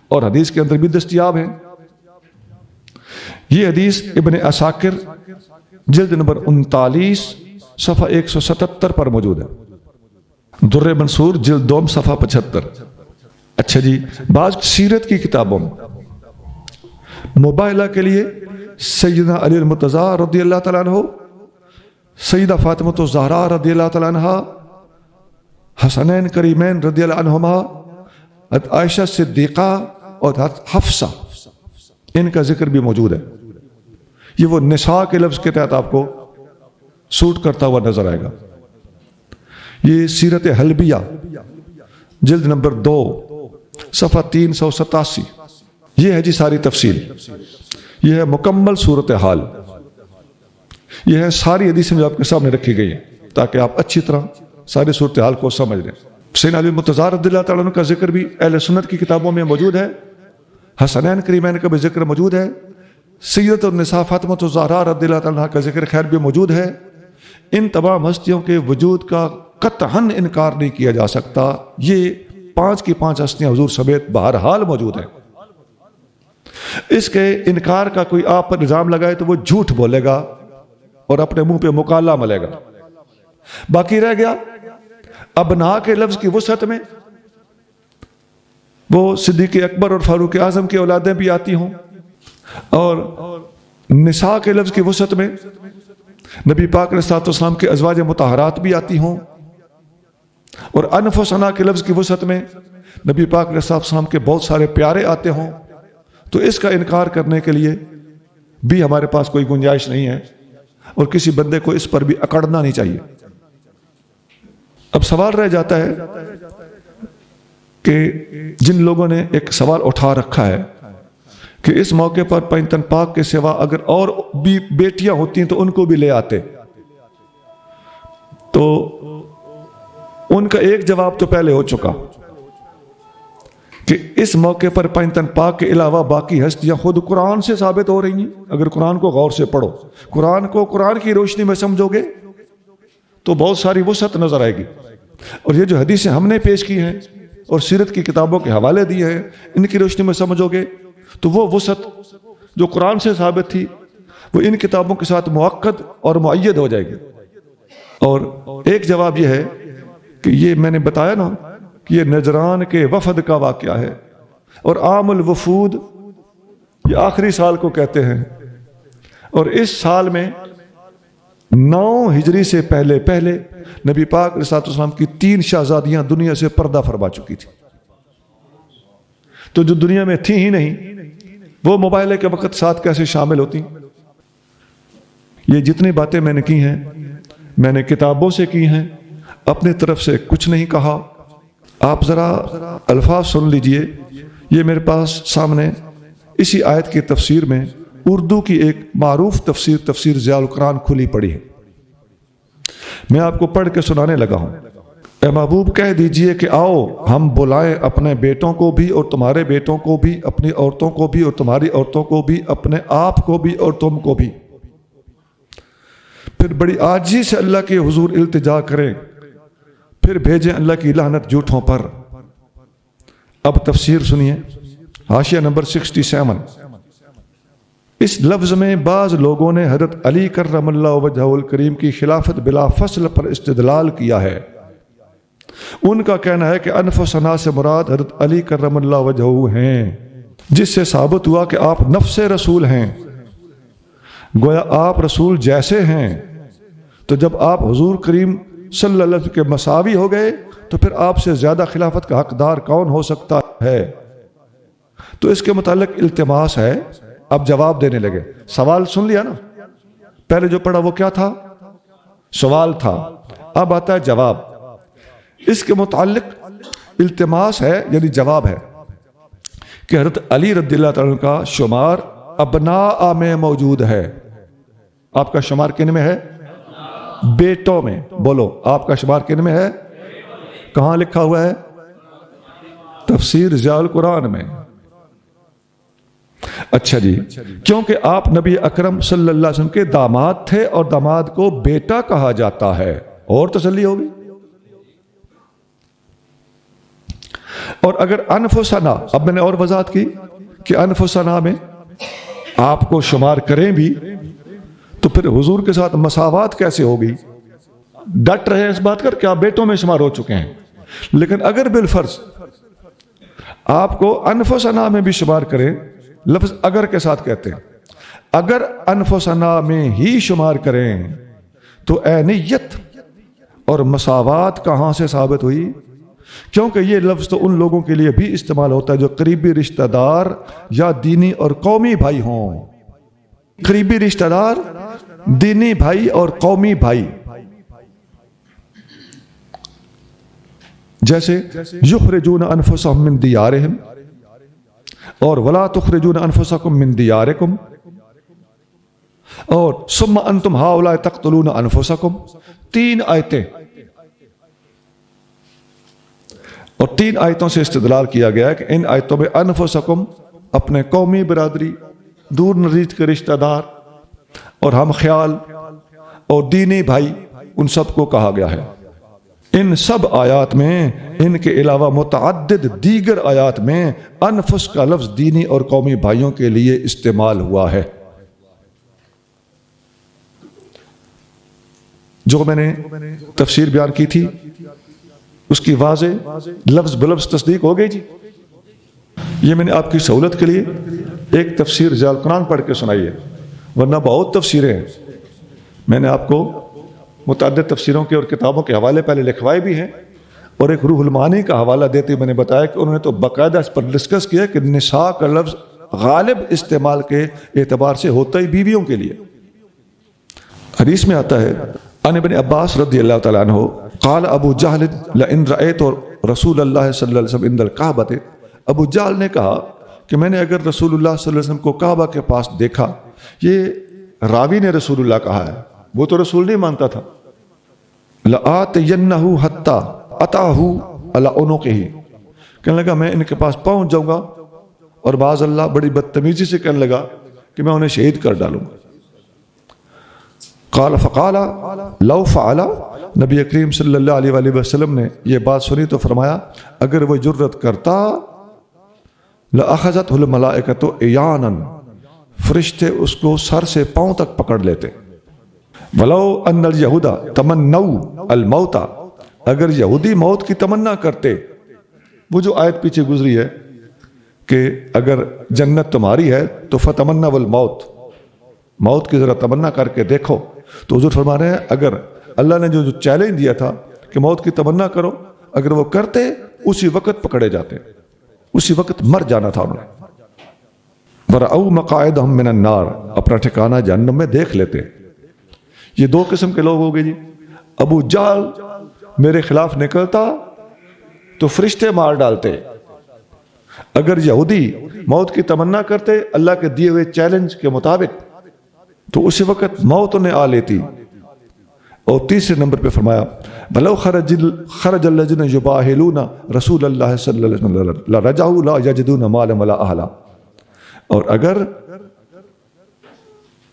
اور حدیث کے اندر بھی دستیاب ہیں۔ یہ حدیث ابن عساکر جلد نمبر 39 صفحہ 177 پر موجود ہے، در منصور جلد 2 صفحہ 75۔ اچھا جی، بعض سیرت کی کتابوں میں مباہلہ کے لیے سیدنا علی المرتضیٰ رضی اللہ تعالیٰ عنہ، سیدہ فاطمہ الزہرا رضی اللہ تعالیٰ عنہ، حسنین کریمین رضی اللہ عنہما، عائشہ صدیقہ اور حفصہ، ان کا ذکر بھی موجود ہے۔ یہ وہ نساء کے لفظ کے تحت آپ کو سوٹ کرتا ہوا نظر آئے گا۔ یہ سیرت حلبیہ جلد نمبر 2 صفحہ 387. یہ ہے جی ساری تفصیل, یہ ہے مکمل صورتحال, یہ ہے ساری حدیثیں جو آپ کے سامنے رکھی گئی ہیں تاکہ آپ اچھی طرح ساری صورتحال کو سمجھ لیں. سیدنا علی متضار رضی اللہ تعالیٰ عنہ کا ذکر بھی اہل سنت کی کتابوں میں موجود ہے, حسنین کریمین کا بھی ذکر موجود ہے, سیدۃ النساء فاطمہ الزہرا رضی اللہ تعالیٰ عنہ کا ذکر خیر بھی موجود ہے. ان تمام ہستیوں کے وجود کا قطعاً انکار نہیں کیا جا سکتا. یہ 5 کی 5 ہستیاں حضور سمیت بہرحال موجود ہیں. اس کے انکار کا کوئی آپ پر الزام لگائے تو وہ جھوٹ بولے گا اور اپنے منہ پہ مکالہ ملے گا. باقی رہ گیا ابنا کے لفظ کی وسعت میں وہ صدیق اکبر اور فاروق اعظم کی اولادیں بھی آتی ہوں, اور نساء کے لفظ کی وسعت میں نبی پاک علیہ الصلوۃ والسلام کے ازواج مطہرات بھی آتی ہوں, اور انفسنا کے لفظ کی وسعت میں نبی پاک علیہ الصلوۃ والسلام کے بہت سارے پیارے آتے ہوں. تو اس کا انکار کرنے کے لیے بھی ہمارے پاس کوئی گنجائش نہیں ہے, اور کسی بندے کو اس پر بھی اکڑنا نہیں چاہیے. اب سوال رہ جاتا ہے کہ جن لوگوں نے ایک سوال اٹھا رکھا ہے کہ اس موقع پر پنجتن پاک کے سوا اگر اور بھی بیٹیاں ہوتی ہیں تو ان کو بھی لے آتے, تو ان کا ایک جواب تو پہلے ہو چکا کہ اس موقع پر پنجتن پاک کے علاوہ باقی ہستیاں خود قرآن سے ثابت ہو رہی ہیں. اگر قرآن کو غور سے پڑھو, قرآن کو قرآن کی روشنی میں سمجھو گے تو بہت ساری وسعت نظر آئے گی. اور یہ جو حدیثیں ہم نے پیش کی ہیں اور سیرت کی کتابوں کے حوالے دیے ہیں, ان کی روشنی میں سمجھو گے تو وہ وسعت جو قرآن سے ثابت تھی وہ ان کتابوں کے ساتھ مؤکد اور مؤید ہو جائے گی. اور ایک جواب یہ ہے کہ یہ میں نے بتایا نا کہ یہ نجران کے وفد کا واقعہ ہے, اور عام الوفود یہ آخری سال کو کہتے ہیں, اور اس سال میں 9 ہجری سے پہلے نبی پاک علیہ الصلوۃ والسلام کی 3 شہزادیاں دنیا سے پردہ فرما چکی تھی. تو جو دنیا میں تھی ہی نہیں وہ موبائل کے وقت ساتھ کیسے شامل ہوتی. یہ جتنی باتیں میں نے کی ہیں میں نے کتابوں سے کی ہیں, اپنی طرف سے کچھ نہیں کہا. آپ ذرا الفاظ سن لیجئے. یہ میرے پاس سامنے اسی آیت کی تفسیر میں اردو کی ایک معروف تفسیر ضیاء القرآن کھلی پڑی ہے, میں آپ کو پڑھ کے سنانے لگا ہوں. اے محبوب کہہ دیجئے کہ آؤ ہم بلائیں اپنے بیٹوں کو بھی اور تمہارے بیٹوں کو بھی, اپنی عورتوں کو بھی اور تمہاری عورتوں کو بھی, اپنے آپ کو بھی اور تم کو بھی. پھر بڑی عاجزی سے اللہ کے حضور التجا کریں, پھر بھیجیں اللہ کی لعنت جھوٹوں پر. اب تفسیر سنیے, حاشیہ نمبر 67. اس لفظ میں بعض لوگوں نے حضرت علی کرم اللہ وجہہ الکریم کی خلافت بلا فصل پر استدلال کیا ہے. ان کا کہنا ہے کہ انفسنا سے مراد حضرت علی کرم اللہ وجہہ ہیں, جس سے ثابت ہوا کہ آپ نفس رسول ہیں, گویا آپ رسول جیسے ہیں. تو جب آپ حضور کریم صلی اللہ علیہ وسلم کے مساوی ہو گئے تو پھر آپ سے زیادہ خلافت کا حقدار کون ہو سکتا ہے. تو اس کے متعلق التماس ہے. اب جواب دینے لگے. سوال سن لیا نا, پہلے جو پڑھا وہ کیا تھا؟ سوال تھا. اب آتا ہے جواب. اس کے متعلق التماس ہے یعنی جواب ہے کہ حضرت علی رضی اللہ تعالیٰ کا شمار ابناء میں موجود ہے. آپ کا شمار کن میں ہے؟ بیٹوں میں. بولو, آپ کا شمار کن میں ہے؟ کہاں لکھا ہوا ہے؟ تفسیر ضیاء القرآن میں. اچھا جی, کیونکہ آپ نبی اکرم صلی اللہ علیہ وسلم کے داماد تھے اور داماد کو بیٹا کہا جاتا ہے. اور تسلی ہوگی. اور اگر انفسنا, اب میں نے اور وضاحت کی کہ انفسنا میں آپ کو شمار کریں بھی تو پھر حضور کے ساتھ مساوات کیسے ہوگی؟ ڈٹ رہے ہیں اس بات کر کہ آپ بیٹوں میں شمار ہو چکے ہیں. لیکن اگر بالفرض آپ کو انفسنا میں بھی شمار کریں, لفظ اگر کے ساتھ کہتے ہیں, اگر انفسنا میں ہی شمار کریں تو عینیت اور مساوات کہاں سے ثابت ہوئی؟ کیونکہ یہ لفظ تو ان لوگوں کے لیے بھی استعمال ہوتا ہے جو قریبی رشتہ دار یا دینی اور قومی بھائی ہوں. قریبی رشتہ دار, دینی بھائی اور قومی بھائی. جیسے یخرجون انفسہم من دیارہم اور ولا تخرجون انفسکم من دیارکم اور ثم انتم ہؤلاء تقتلون انفسکم. 3 آیتیں اور 3 آیتوں سے استدلال کیا گیا ہے کہ ان آیتوں میں انفسکم اپنے قومی برادری، دور نزدیک کے رشتہ دار اور ہم خیال اور دینی بھائی ان سب کو کہا گیا ہے. ان سب آیات میں ان کے علاوہ متعدد دیگر آیات میں انفس کا لفظ دینی اور قومی بھائیوں کے لیے استعمال ہوا ہے. جو میں نے تفسیر بیان کی تھی اس کی واضح لفظ بلفظ تصدیق ہو گئی جی. یہ میں نے آپ کی سہولت کے لیے ایک تفسیر ضیاء القرآن پڑھ کے سنائی ہے، ورنہ بہت تفسیریں ہیں. میں نے آپ کو متعدد تفسیروں کے اور کتابوں کے حوالے پہلے لکھوائے بھی ہیں، اور ایک روح المعانی کا حوالہ دیتے میں نے بتایا کہ انہوں نے تو باقاعدہ اس پر ڈسکس کیا کہ نساء کا لفظ غالب استعمال کے اعتبار سے ہوتا ہی بیویوں کے لیے. حدیث میں آتا ہے عن ابن عباس رضی اللہ تعالیٰ عنہ قال ابو جہل لئن رأیت رسول اللہ صلی اللہ علیہ وسلم عند الکعبۃ. ابو جہل نے کہا کہ میں نے اگر رسول اللہ صلی اللہ علیہ وسلم کو کعبہ کے پاس دیکھا. یہ راوی نے رسول اللہ کہا ہے، وہ تو رسول نہیں مانتا تھا. لآتینہ حتی اتاہ علی عنقہ، کہنے لگا میں ان کے پاس پہنچ جاؤں گا، اور بعض اللہ بڑی بدتمیزی سے کہنے لگا کہ میں انہیں شہید کر ڈالوں گا. قال فقال لو فعل، نبی کریم صلی اللہ علیہ وآلہ وسلم نے یہ بات سنی تو فرمایا اگر وہ جرت کرتا لأخذته الملائکۃ عیانا، فرشتے اس کو سر سے پاؤں تک پکڑ لیتے. ولو ان الیہود تمنوا الموت، اگر یہودی موت کی تمنا کرتے. وہ جو آیت پیچھے گزری ہے کہ اگر جنت تمہاری ہے تو فتمنوا الموت، موت کی ذرا تمنا کر کے دیکھو. تو حضور فرما رہے ہیں اگر اللہ نے جو چیلنج دیا تھا کہ موت کی تمنا کرو، اگر وہ کرتے اسی وقت پکڑے جاتے، اسی وقت مر جانا تھا انہوں نے. ورأوا مقاعدهم من النار، اپنا ٹھکانہ جہنم میں دیکھ لیتے. یہ 2 قسم کے لوگ ہو گئے جی. ابو جہل میرے خلاف نکلتا تو فرشتے مار ڈالتے. اگر یہودی موت کی تمنا کرتے اللہ کے دیے ہوئے چیلنج کے مطابق تو اسی وقت موت انہیں آ لیتی. اور تیسرے نمبر پہ فرمایا بلو خرج الذین یباہلون رسول اللہ صلی اللہ علیہ وسلم لرجعوا لا یجدون مالا ولا اہلا. اور اگر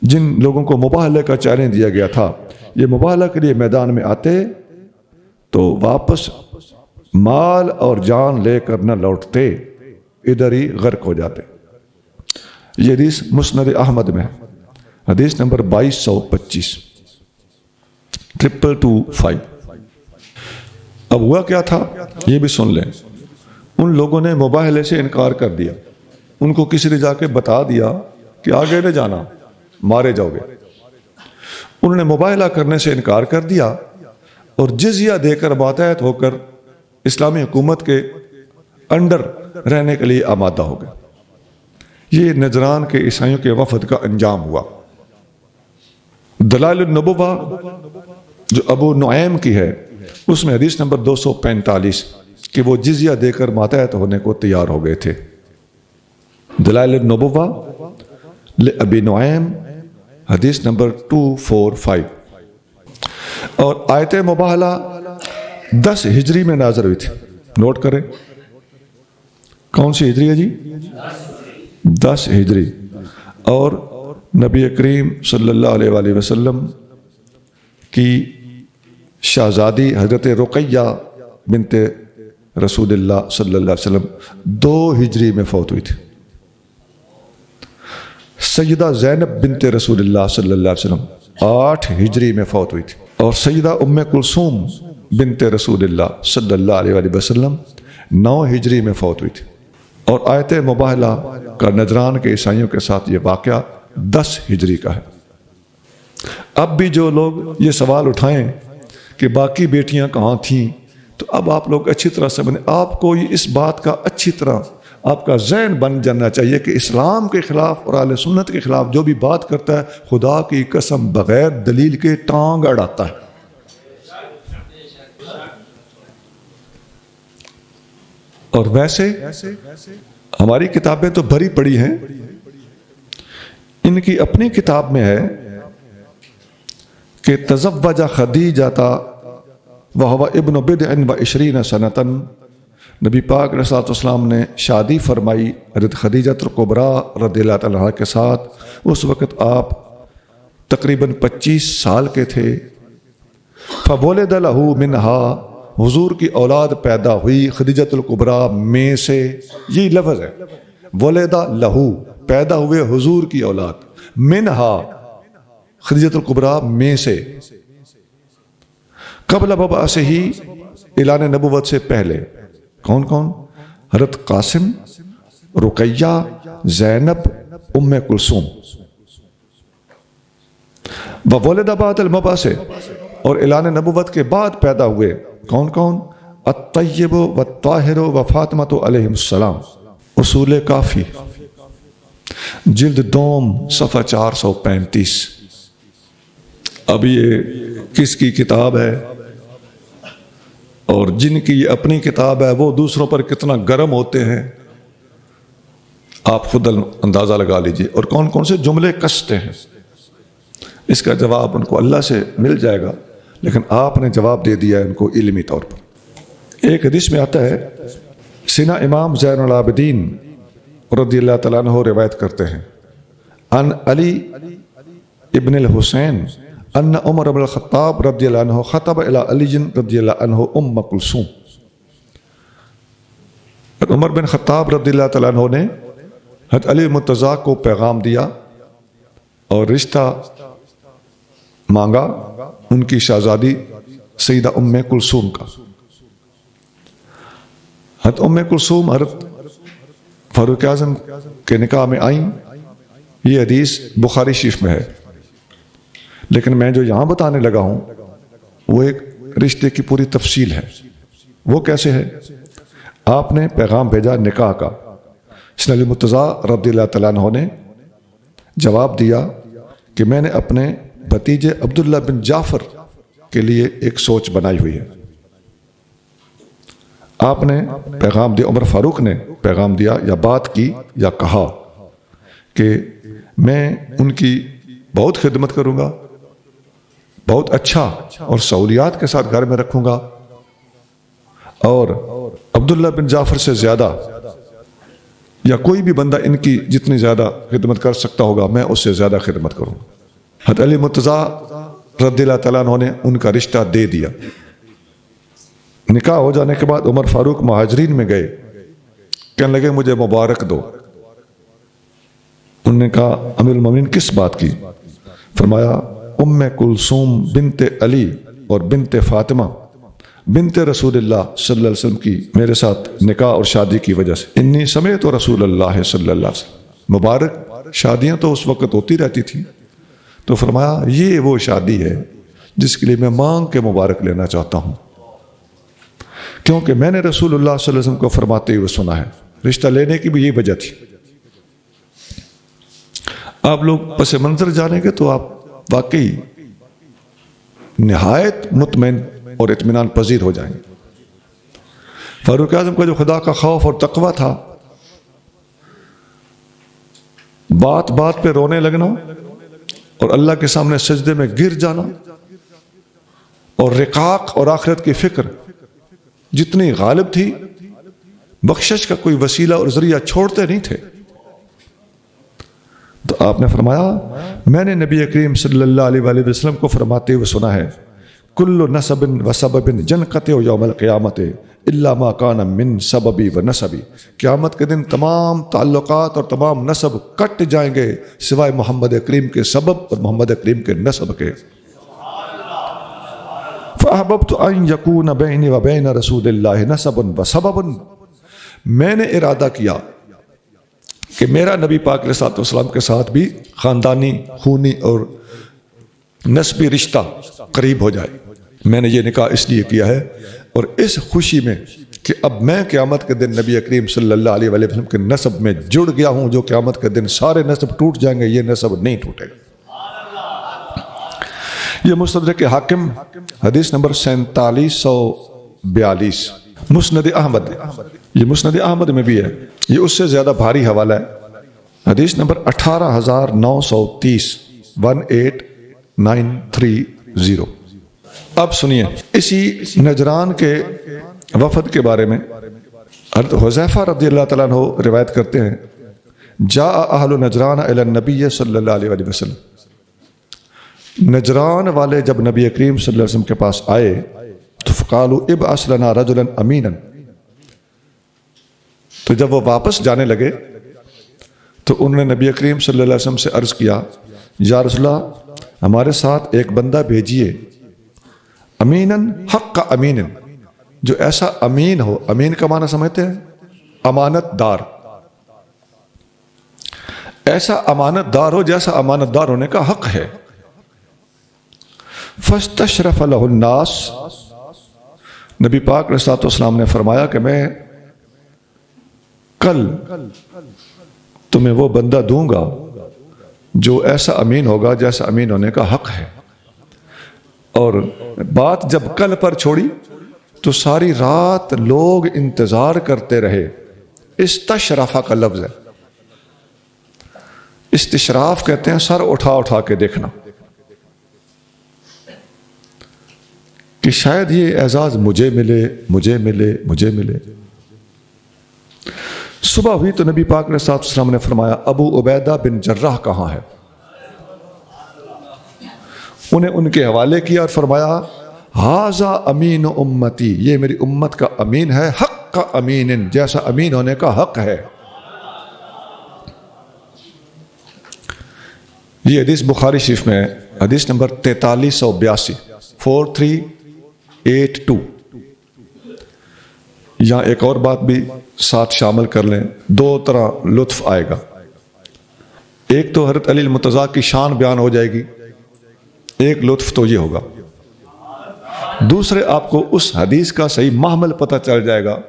جن لوگوں کو مباہلے کا چیلنج دیا گیا تھا یہ مباہلہ کے لیے میدان میں آتے تو واپس مال اور جان لے کر نہ لوٹتے، ادھر ہی غرق ہو جاتے. یہ حدیث مسند احمد میں حدیث نمبر 2225 225. اب ہوا کیا تھا یہ بھی سن لیں. ان لوگوں نے مباہلے سے انکار کر دیا. ان کو کسی نے جا کے بتا دیا کہ آگے نہ جانا، مارے جاؤ گے. انہوں نے مباہلہ کرنے سے انکار کر دیا اور جزیہ دے کر ماتحت ہو کر اسلامی حکومت کے انڈر رہنے کے لیے آمادہ ہو گئے. یہ نجران کے عیسائیوں کے وفد کا انجام ہوا. دلائل النبوہ جو ابو نعیم کی ہے اس میں حدیث نمبر 245 کہ وہ جزیہ دے کر ماتحت ہونے کو تیار ہو گئے تھے. دلائل النبوہ لابی نعیم حدیث نمبر 245. اور آیت مباہلہ 10 ہجری میں نازل ہوئی تھی. نوٹ کریں کون سی ہجری ہے جی؟ 10 ہجری. اور نبی کریم صلی اللہ علیہ وآلہ وسلم کی شہزادی حضرت رقیہ بنت رسول اللہ صلی اللہ علیہ وسلم 2 ہجری میں فوت ہوئی تھی. سیدہ زینب بنت رسول اللہ صلی اللہ علیہ وسلم 8 ہجری میں فوت ہوئی تھی. اور سیدہ ام کلثوم بنت رسول اللہ صلی اللہ علیہ وآلہ وسلم 9 ہجری میں فوت ہوئی تھی. اور آیت مباہلہ کا نجران کے عیسائیوں کے ساتھ یہ واقعہ 10 ہجری کا ہے. اب بھی جو لوگ یہ سوال اٹھائیں کہ باقی بیٹیاں کہاں تھیں تو اب آپ لوگ اچھی طرح سمجھیں. آپ کو اس بات کا اچھی طرح آپ کا ذہن بن جانا چاہیے کہ اسلام کے خلاف اور اہل سنت کے خلاف جو بھی بات کرتا ہے خدا کی قسم بغیر دلیل کے ٹانگ اڑاتا ہے. اور ویسے ہماری کتابیں تو بھری پڑی ہیں، ان کی اپنی کتاب میں ہے کہ تزوج خدیجہ وہو ابن بدع و عشرین سنتن، نبی پاک علیہ السلام نے شادی فرمائی حضرت خدیجہ الکبریٰ رضی اللہ تعالیٰ عنہا کے ساتھ، اس وقت آپ تقریباً 25 سال کے تھے۔ فولد لہ منہا، حضور کی اولاد پیدا ہوئی خدیجہ الکبریٰ میں سے، یہی لفظ ہے، ولدہ لہو، پیدا ہوئے حضور کی اولاد، منہا خدیجہ الکبریٰ میں سے، قبل مبعثہ ہی، اعلان نبوت سے پہلے۔ کون کون؟ حضرت قاسم، رقیہ، زینب، ام کلثوم۔ وولد بعد المبعث، اور اعلان نبوت کے بعد پیدا ہوئے کون کون؟ الطیب والطاہر وفاطمہ علیہم السلام۔ اصول کافی جلد دوم صفحہ 435۔ اب یہ کس کی کتاب ہے اور جن کی یہ اپنی کتاب ہے وہ دوسروں پر کتنا گرم ہوتے ہیں، آپ خود اندازہ لگا لیجئے، اور کون کون سے جملے کستے ہیں۔ اس کا جواب ان کو اللہ سے مل جائے گا، لیکن آپ نے جواب دے دیا ہے ان کو علمی طور پر۔ ایک حدیث میں آتا ہے، سینا امام زین العابدین رضی اللہ تعالیٰ عنہ روایت کرتے ہیں، ان علی ابن الحسین ان عمر بن الخطاب رضی اللہ عنہ خطب الی علی رضی اللہ عنہ ام کلثوم۔ عمر بن خطاب رضی اللہ تعالیٰ عنہ نے حضرت علی مرتضیٰ کو پیغام دیا اور رشتہ مانگا ان کی شہزادی سیدہ ام کلثوم کا۔ حضرت ام کلثوم حضرت فاروق اعظم کے نکاح میں آئیں، یہ حدیث بخاری شریف میں ہے، لیکن میں جو یہاں بتانے لگا ہوں وہ ایک رشتے کی پوری تفصیل ہے۔ وہ کیسے ہے؟ آپ نے پیغام بھیجا نکاح کا، سیدنا علی مرتضیٰ رضی اللہ تعالیٰ عنہ نے جواب دیا کہ میں نے اپنے بھتیجے عبداللہ بن جعفر کے لیے ایک سوچ بنائی ہوئی ہے۔ آپ نے پیغام دیا، عمر فاروق نے پیغام دیا یا بات کی یا کہا کہ میں ان کی بہت خدمت کروں گا، بہت اچھا اور سہولیات کے ساتھ گھر میں رکھوں گا، اور عبداللہ بن جعفر سے زیادہ یا کوئی بھی بندہ ان کی جتنی زیادہ خدمت کر سکتا ہوگا میں اس سے زیادہ خدمت کروں گا۔ حضرت علی مرتضیٰ رضی اللہ تعالیٰ عنہ نے ان کا رشتہ دے دیا۔ نکاح ہو جانے کے بعد عمر فاروق مہاجرین میں گئے، کہنے لگے مجھے مبارک دو۔ انہوں نے کہا امیر المومنین کس بات کی؟ فرمایا ام کلثوم بنت علی اور بنت فاطمہ بنت رسول اللہ صلی اللہ علیہ وسلم کی میرے ساتھ نکاح اور شادی کی وجہ سے، انی سمیت رسول اللہ صلی اللہ علیہ وسلم۔ مبارک شادیاں تو اس وقت ہوتی رہتی تھیں، تو فرمایا یہ وہ شادی ہے جس کے لیے میں مانگ کے مبارک لینا چاہتا ہوں، کیونکہ میں نے رسول اللہ صلی اللہ علیہ وسلم کو فرماتے ہوئے سنا ہے۔ رشتہ لینے کی بھی یہی وجہ تھی۔ آپ لوگ پس منظر جانیں گے تو آپ واقعی نہایت مطمئن اور اطمینان پذیر ہو جائیں گے۔ فاروق اعظم کا جو خدا کا خوف اور تقوی تھا، بات بات پہ رونے لگنا اور اللہ کے سامنے سجدے میں گر جانا، اور رقاق اور آخرت کی فکر جتنی غالب تھی، بخشش کا کوئی وسیلہ اور ذریعہ چھوڑتے نہیں تھے۔ تو آپ نے فرمایا میں نے نبی کریم صلی اللہ علیہ وآلہ وسلم کو فرماتے ہوئے سنا ہے، کل نسب و سبب جنقطع یوم القیامت الا ما کان من سببی و نسبی۔ قیامت کے دن تمام تعلقات اور تمام نسب کٹ جائیں گے سوائے محمد کریم کے سبب اور محمد کریم کے نسب کے۔ فأحببت ان یکون بینی و بین رسول اللہ نسب و سبب، میں نے ارادہ کیا کہ میرا نبی پاک علیہ السلام کے ساتھ بھی خاندانی، خونی اور نسبی رشتہ قریب ہو جائے۔ میں نے یہ نکاح اس لیے کیا ہے، اور اس خوشی میں کہ اب میں قیامت کے دن نبی کریم صلی اللہ علیہ وسلم کے نسب میں جڑ گیا ہوں، جو قیامت کے دن سارے نسب ٹوٹ جائیں گے، یہ نسب نہیں ٹوٹے گا۔ یہ مستدرک حاکم حدیث نمبر 4742، مسند احمد یہ مسند احمد میں بھی ہے، یہ اس سے زیادہ بھاری حوالہ ہے۔ حدیث نمبر 18930 18930۔ اب سنیے اسی نجران کے وفد کے بارے میں حضرت حذیفہ رضی اللہ تعالیٰ عنہ روایت کرتے ہیں، جاء اہل نجران الی النبی صلی اللہ علیہ وسلم، نجران والے جب نبی کریم صلی اللہ علیہ وسلم کے پاس آئے تو فقالوا ابعث لنا رجلا امینا، تو جب وہ واپس جانے لگے تو انہوں نے نبی کریم صلی اللہ علیہ وسلم سے عرض کیا، یا رسول اللہ ہمارے ساتھ ایک بندہ بھیجیے، امینن حق کا امین، جو ایسا امین ہو، امین کا معنی سمجھتے ہیں امانت دار، ایسا امانت دار ہو جیسا امانت دار ہونے کا حق ہے۔ فاستشرف له الناس، نبی پاک علیہ الصلوۃ والسلام نے فرمایا کہ میں کل تمہیں وہ بندہ دوں گا جو ایسا امین ہوگا جیسا امین ہونے کا حق ہے۔ اور بات جب کل پر چھوڑی تو ساری رات لوگ انتظار کرتے رہے۔ استشرفہ کا لفظ ہے، استشراف کہتے ہیں سر اٹھا اٹھا کے دیکھنا، کہ شاید یہ اعزاز مجھے ملے مجھے ملے مجھے ملے۔ صبح ہوئی تو نبی پاک علیہ الصلوۃ والسلام نے فرمایا ابو عبیدہ بن جراح کہاں ہے؟ انہیں ان کے حوالے کیا اور فرمایا ھذا امین امتی، یہ میری امت کا امین ہے، حق کا امین، جیسا امین ہونے کا حق ہے۔ یہ حدیث بخاری شریف میں ہے، حدیث نمبر 4382 4382۔ یہاں ایک اور بات بھی ساتھ شامل کر لیں، دو طرح لطف آئے گا۔ ایک تو حضرت علی المرتضیٰ کی شان بیان ہو جائے گی، ایک لطف تو یہ ہوگا، دوسرے آپ کو اس حدیث کا صحیح محمل پتہ چل جائے گا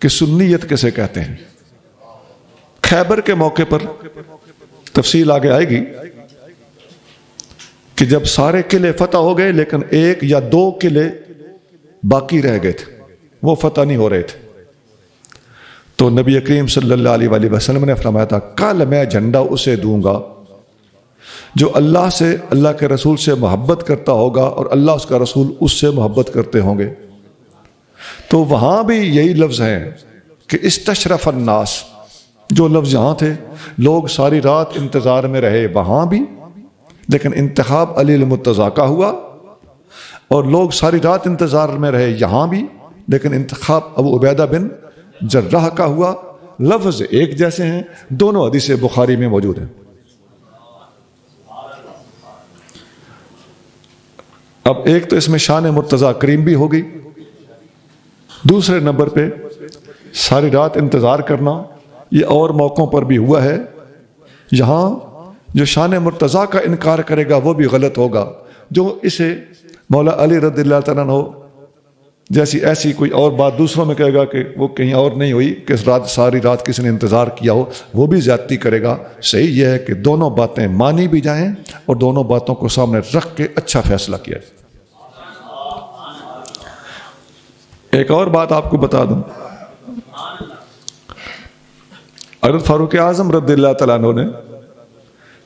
کہ سنیت کسے کہتے ہیں۔ خیبر کے موقع پر تفصیل آگے آئے گی کہ جب سارے قلعے فتح ہو گئے لیکن ایک یا دو قلعے باقی رہ گئے تھے، وہ فتح نہیں ہو رہے تھے، تو نبی کریم صلی اللہ علیہ وآلہ وسلم نے فرمایا تھا کل میں جھنڈا اسے دوں گا جو اللہ سے، اللہ کے رسول سے محبت کرتا ہوگا اور اللہ اس کا رسول اس سے محبت کرتے ہوں گے۔ تو وہاں بھی یہی لفظ ہیں کہ استشرف الناس، جو لفظ یہاں تھے لوگ ساری رات انتظار میں رہے، وہاں بھی، لیکن انتخاب علی المرتضیٰ کا ہوا، اور لوگ ساری رات انتظار میں رہے یہاں بھی، لیکن انتخاب ابو عبیدہ بن جراح کا ہوا۔ لفظ ایک جیسے ہیں، دونوں حدیث بخاری میں موجود ہیں۔ اب ایک تو اس میں شان مرتضیٰ کریم بھی ہوگی، دوسرے نمبر پہ ساری رات انتظار کرنا، یہ اور موقعوں پر بھی ہوا ہے۔ یہاں جو شان مرتضیٰ کا انکار کرے گا وہ بھی غلط ہوگا، جو اسے مولا علی رضی اللہ تعالیٰ عنہ جیسی ایسی کوئی اور بات دوسروں میں کہے گا کہ وہ کہیں اور نہیں ہوئی، کہ ساری رات کسی نے انتظار کیا ہو، وہ بھی زیادتی کرے گا۔ صحیح یہ ہے کہ دونوں باتیں مانی بھی جائیں اور دونوں باتوں کو سامنے رکھ کے اچھا فیصلہ کیا جائے۔ ایک اور بات آپ کو بتا دوں، حضرت فاروق اعظم رضی اللہ تعالیٰ عنہ نے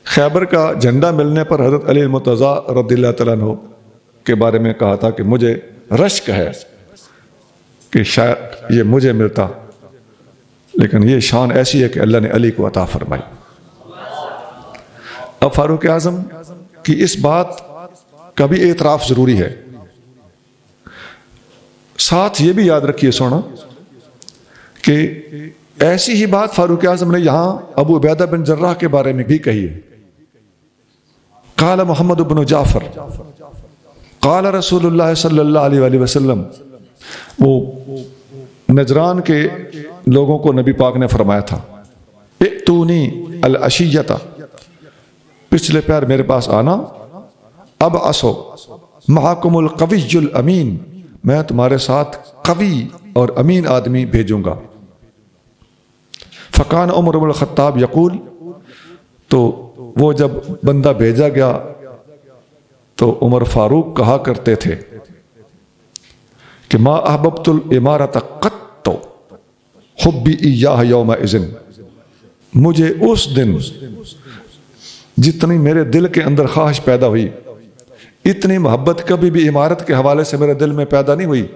خیبر کا جھنڈا ملنے پر حضرت علی المرتضیٰ رضی اللہ تعالیٰ عنہ کے بارے میں کہا تھا کہ مجھے رشک ہے کہ شاید یہ مجھے ملتا، لیکن یہ شان ایسی ہے کہ اللہ نے علی کو عطا فرمائی۔ اب فاروق اعظم کی اس بات کا بھی اعتراف ضروری ہے، ساتھ یہ بھی یاد رکھیے سونا کہ ایسی ہی بات فاروق اعظم نے یہاں ابو عبیدہ بن جراح کے بارے میں بھی کہی ہے۔ قال محمد بن جعفر قال رسول اللہ صلی اللہ علیہ وآلہ وسلم، وہ نجران کے لوگوں کو نبی پاک نے فرمایا تھا ائتونی العشیۃ، پچھلے پیر میرے پاس آنا، اب اسو معکم القوی الامین، میں تمہارے ساتھ قوی اور امین آدمی بھیجوں گا۔ فکان عمر بن الخطاب یقول، تو وہ جب بندہ بھیجا گیا تو عمر فاروق کہا کرتے تھے کہ ما احببت الامارۃ قط، حبی ایاہ یومئذ، مجھے اس دن جتنی میرے دل کے اندر خواہش پیدا ہوئی، اتنی محبت کبھی بھی عمارت کے حوالے سے میرے دل میں پیدا نہیں ہوئی۔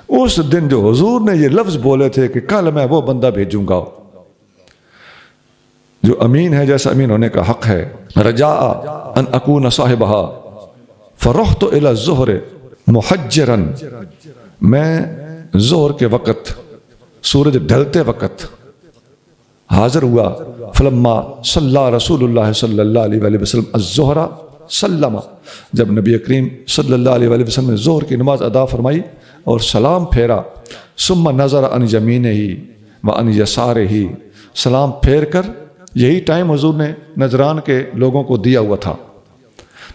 اس دن جو حضور نے یہ لفظ بولے تھے کہ کل میں وہ بندہ بھیجوں گا جو امین ہے جیسا امین ہونے کا حق ہے، رجاء ان اکون صاحبہا فرحت الی الظہر محجرا، میں ظہر کے وقت سورج ڈھلتے وقت حاضر ہوا، فلما صلی رسول اللہ صلی اللہ علیہ وآلہ وسلم الظہر سلم، جب نبی کریم صلی اللہ علیہ وآلہ وسلم نے ظہر کی نماز ادا فرمائی اور سلام پھیرا، ثم نظر عن یمینہ وعن یسارہ، سلام پھیر کر یہی ٹائم حضور نے نجران کے لوگوں کو دیا ہوا تھا،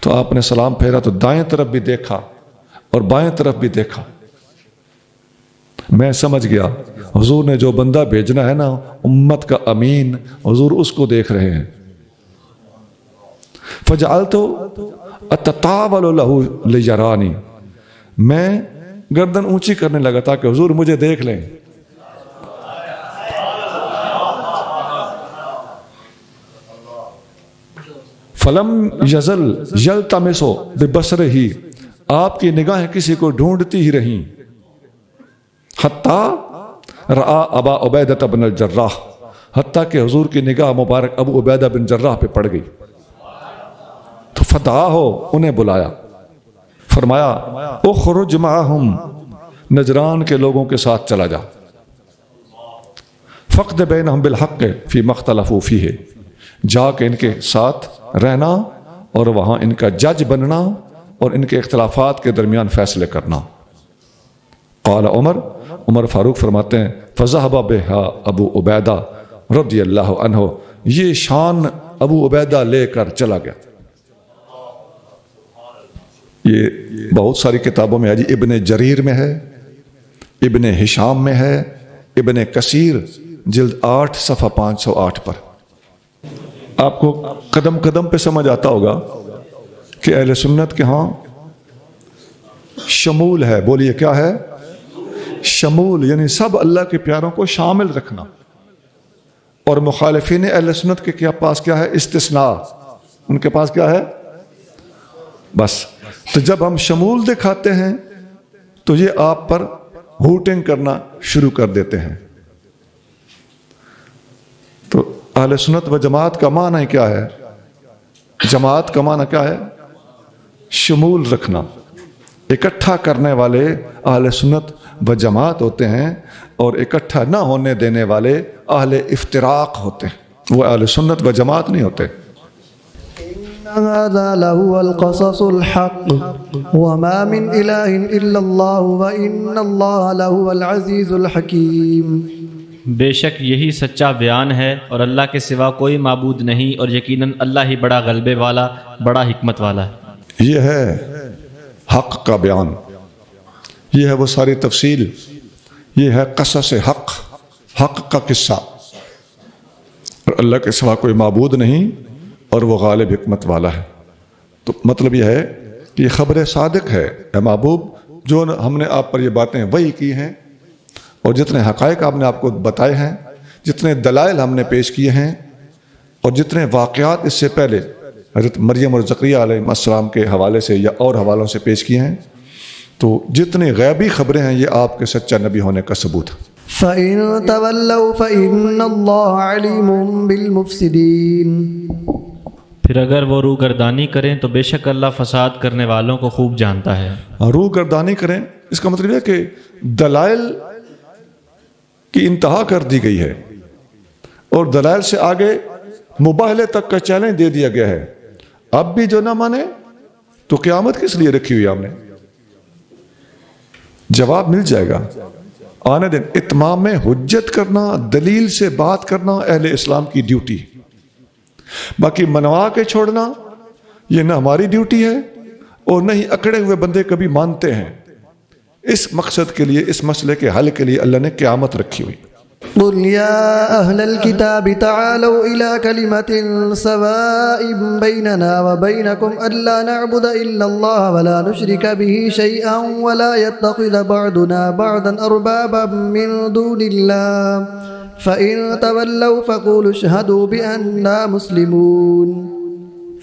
تو آپ نے سلام پھیرا تو دائیں طرف بھی دیکھا اور بائیں طرف بھی دیکھا۔ میں سمجھ گیا حضور نے جو بندہ بھیجنا ہے نا امت کا امین، حضور اس کو دیکھ رہے ہیں۔ فجعلت اتطاول له لیرانی، میں گردن اونچی کرنے لگا تاکہ حضور مجھے دیکھ لیں۔ فلم یزل یلتمس ببصرہ، آپ کی نگاہیں کسی کو ڈھونڈتی ہی رہیں، حتیٰ رآ ابا عبیدہ بن الجراح، حتیٰ کہ حضور کی نگاہ مبارک ابو عبیدہ بن جراح پہ پڑ گئی، تو فدعاہ، انہیں بلایا، فرمایا اخرج معہم، نجران کے لوگوں کے ساتھ چلا جا، فقد بینہم بالحق فی مختلفوا فیہ، جا کے ان کے ساتھ رہنا اور وہاں ان کا جج بننا اور ان کے اختلافات کے درمیان فیصلے کرنا۔ قال عمر فاروق فرماتے ہیں فذهب بها ابو عبیدہ رضی اللہ عنہ، یہ شان ابو عبیدہ لے کر چلا گیا۔ یہ بہت ساری کتابوں میں ہے جی، ابن جریر میں ہے، ابن ہشام میں ہے، ابن کثیر جلد 8 صفحہ 508 پر۔ آپ کو قدم قدم پہ سمجھ آتا ہوگا کہ اہل سنت کے ہاں شمول ہے، بولیے کیا ہے؟ شمول، یعنی سب اللہ کے پیاروں کو شامل رکھنا، اور مخالفین اہل سنت کے پاس کیا ہے؟ استثناء، ان کے پاس کیا ہے؟ بس۔ تو جب ہم شمول دکھاتے ہیں تو یہ آپ پر ہوٹنگ کرنا شروع کر دیتے ہیں۔ تو اہل سنت و جماعت کا معنی کیا ہے؟ جماعت کا معنی کیا ہے؟ شمول رکھنا، اکٹھا کرنے والے اہل سنت و جماعت ہوتے ہیں، اور اکٹھا نہ ہونے دینے والے اہل افتراق ہوتے ہیں، وہ اہل سنت و جماعت نہیں ہوتے۔ هذا لهو القصص الحق وما من إله إلا الله وإن الله لهو العزيز الحكيم، بے شک یہی سچا بیان ہے اور اللہ کے سوا کوئی معبود نہیں، اور یقیناً اللہ ہی بڑا غلبے والا، بڑا حکمت والا ہے۔ یہ ہے حق کا بیان، یہ ہے وہ ساری تفصیل، یہ ہے قصص حق، حق کا قصہ، اور اللہ کے سوا کوئی معبود نہیں اور وہ غالب حکمت والا ہے۔ تو مطلب یہ ہے کہ یہ خبر صادق ہے، اے محبوب، جو ہم نے آپ پر یہ باتیں وحی کی ہیں، اور جتنے حقائق آپ نے آپ کو بتائے ہیں، جتنے دلائل ہم نے پیش کیے ہیں، اور جتنے واقعات اس سے پہلے حضرت مریم اور زکریا علیہ السلام کے حوالے سے یا اور حوالوں سے پیش کیے ہیں، تو جتنی غیبی خبریں ہیں یہ آپ کے سچا نبی ہونے کا ثبوت ہے۔ فَإِن تَوَلَّوْا فَإِنَّ اللَّهَ عَلِيمٌ بِالْمُفْسِدِينَ، پھر اگر وہ روگردانی کریں تو بے شک اللہ فساد کرنے والوں کو خوب جانتا ہے۔ روگردانی کریں، اس کا مطلب ہے کہ دلائل کی انتہا کر دی گئی ہے، اور دلائل سے آگے مباہلے تک کا چیلنج دے دیا گیا ہے۔ اب بھی جو نہ مانے تو قیامت کس لیے رکھی ہوئی ہم نے؟ جواب مل جائے گا آنے دن۔ اتمام حجت کرنا، دلیل سے بات کرنا اہل اسلام کی ڈیوٹی، باقی منوا کے چھوڑنا یہ نہ ہماری ڈیوٹی ہے اور نہ ہی اکڑے ہوئے بندے کبھی مانتے ہیں۔ اس مقصد کے لیے، اس مسئلے کے حل کے لیے اللہ نے قیامت رکھی ہوئی۔ قل يا أهل الكتاب تعالوا إلى كلمة سواء بيننا وبينكم ألا نعبد إلا الله ولا نشرك به شيئا ولا يتخذ بعضنا بعضا أربابا من دون الله فإن تولوا فقولوا اشهدوا بأننا مسلمون۔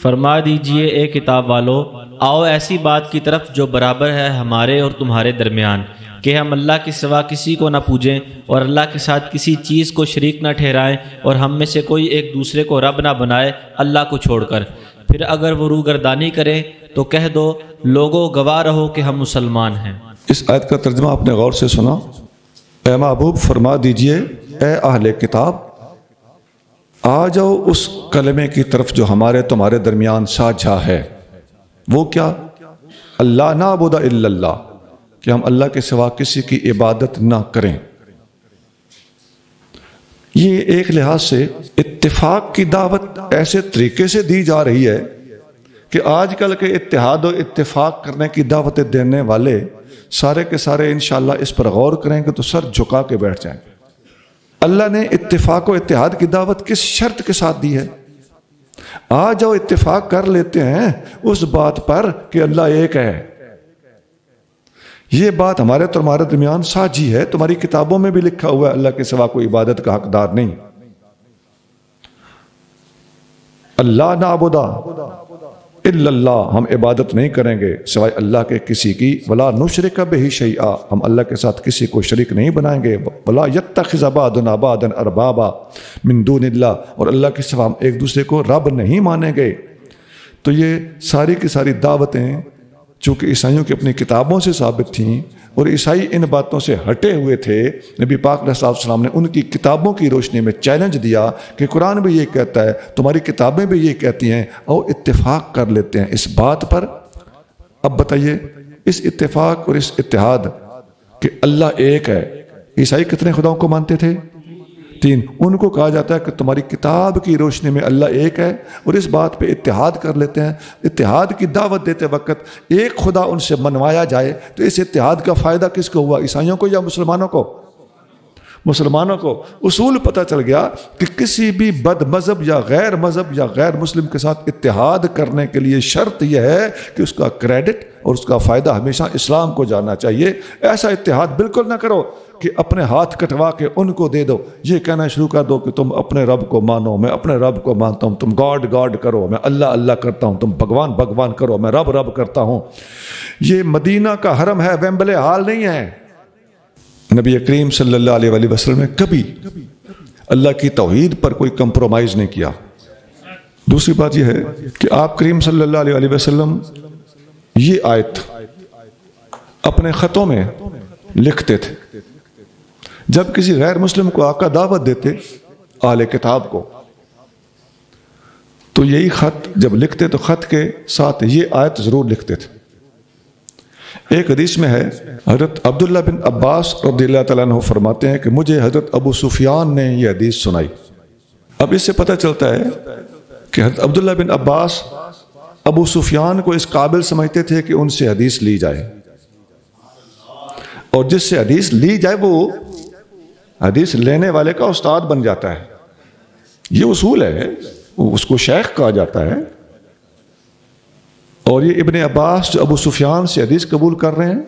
فرما دیجئے اے کتاب والو، آؤ ایسی بات کی طرف جو برابر ہے ہمارے اور تمہارے درمیان، کہ ہم اللہ کے سوا کسی کو نہ پوجیں اور اللہ کے ساتھ کسی چیز کو شریک نہ ٹھہرائیں، اور ہم میں سے کوئی ایک دوسرے کو رب نہ بنائے اللہ کو چھوڑ کر۔ پھر اگر وہ روگردانی کریں تو کہہ دو لوگو گواہ رہو کہ ہم مسلمان ہیں۔ اس آیت کا ترجمہ آپ نے غور سے سنا۔ اے محبوب فرما دیجئے اے اہل کتاب، آ جاؤ اس کلمے کی طرف جو ہمارے تمہارے درمیان ساجھا ہے۔ وہ کیا؟ اللہ نعبد الا اللہ، کہ ہم اللہ کے سوا کسی کی عبادت نہ کریں۔ یہ ایک لحاظ سے اتفاق کی دعوت ایسے طریقے سے دی جا رہی ہے کہ آج کل کے اتحاد و اتفاق کرنے کی دعوتیں دینے والے سارے کے سارے انشاءاللہ اس پر غور کریں گے تو سر جھکا کے بیٹھ جائیں گے۔ اللہ نے اتفاق و اتحاد کی دعوت کس شرط کے ساتھ دی ہے؟ آ جاؤ اتفاق کر لیتے ہیں اس بات پر کہ اللہ ایک ہے۔ یہ بات ہمارے تمہارے درمیان ساجھی ہے، تمہاری کتابوں میں بھی لکھا ہوا ہے اللہ کے سوا کوئی عبادت کا حقدار نہیں۔ اللہ نعبد الا اللہ، ہم عبادت نہیں کریں گے سوائے اللہ کے کسی کی، ولا نشرک بہ شیئا، ہم اللہ کے ساتھ کسی کو شریک نہیں بنائیں گے، ولا یتخذ بعضنا بعضا اربابا من دون اللہ، اور اللہ کے سوا ہم ایک دوسرے کو رب نہیں مانیں گے۔ تو یہ ساری کی ساری دعوتیں چونکہ عیسائیوں کی اپنی کتابوں سے ثابت تھیں اور عیسائی ان باتوں سے ہٹے ہوئے تھے، نبی پاک علیہ السلام نے ان کی کتابوں کی روشنی میں چیلنج دیا کہ قرآن بھی یہ کہتا ہے، تمہاری کتابیں بھی یہ کہتی ہیں، اور اتفاق کر لیتے ہیں اس بات پر۔ اب بتائیے اس اتفاق اور اس اتحاد کہ اللہ ایک ہے، عیسائی کتنے خداؤں کو مانتے تھے؟ 3۔ ان کو کہا جاتا ہے کہ تمہاری کتاب کی روشنی میں اللہ ایک ہے، اور اس بات پہ اتحاد کر لیتے ہیں۔ اتحاد کی دعوت دیتے وقت ایک خدا ان سے منوایا جائے تو اس اتحاد کا فائدہ کس کو ہوا؟ عیسائیوں کو یا مسلمانوں کو؟ مسلمانوں کو۔ اصول پتہ چل گیا کہ کسی بھی بد مذہب یا غیر مذہب یا غیر مسلم کے ساتھ اتحاد کرنے کے لیے شرط یہ ہے کہ اس کا کریڈٹ اور اس کا فائدہ ہمیشہ اسلام کو جانا چاہیے۔ ایسا اتحاد بالکل نہ کرو کہ اپنے ہاتھ کٹوا کے ان کو دے دو، یہ کہنا شروع کر دو کہ تم اپنے رب کو مانو، میں اپنے رب کو مانتا ہوں، تم گاڈ گاڈ کرو، میں اللہ اللہ کرتا ہوں، تم بھگوان بھگوان کرو، میں رب رب کرتا ہوں۔ یہ مدینہ کا حرم ہے، ویمبلے ہال نہیں ہے۔ نبی کریم صلی اللہ علیہ وآلہ وسلم نے کبھی اللہ کی توحید پر کوئی کمپرومائز نہیں کیا۔ دوسری بات یہ ہے کہ آپ کریم صلی اللہ علیہ وآلہ وسلم یہ آیت اپنے خطوں میں لکھتے تھے۔ جب کسی غیر مسلم کو آقا دعوت دیتے اہل کتاب کو، تو یہی خط جب لکھتے تو خط کے ساتھ یہ آیت ضرور لکھتے تھے۔ ایک حدیث میں ہے، حضرت عبداللہ بن عباس رضی اللہ تعالیٰ عنہ فرماتے ہیں کہ مجھے حضرت ابو سفیان نے یہ حدیث سنائی۔ اب اس سے پتہ چلتا ہے کہ حضرت عبداللہ بن عباس ابو سفیان کو اس قابل سمجھتے تھے کہ ان سے حدیث لی جائے، اور جس سے حدیث لی جائے وہ حدیث لینے والے کا استاد بن جاتا ہے۔ یہ اصول ہے، اس کو شیخ کہا جاتا ہے۔ اور یہ ابن عباس جو ابو سفیان سے حدیث قبول کر رہے ہیں،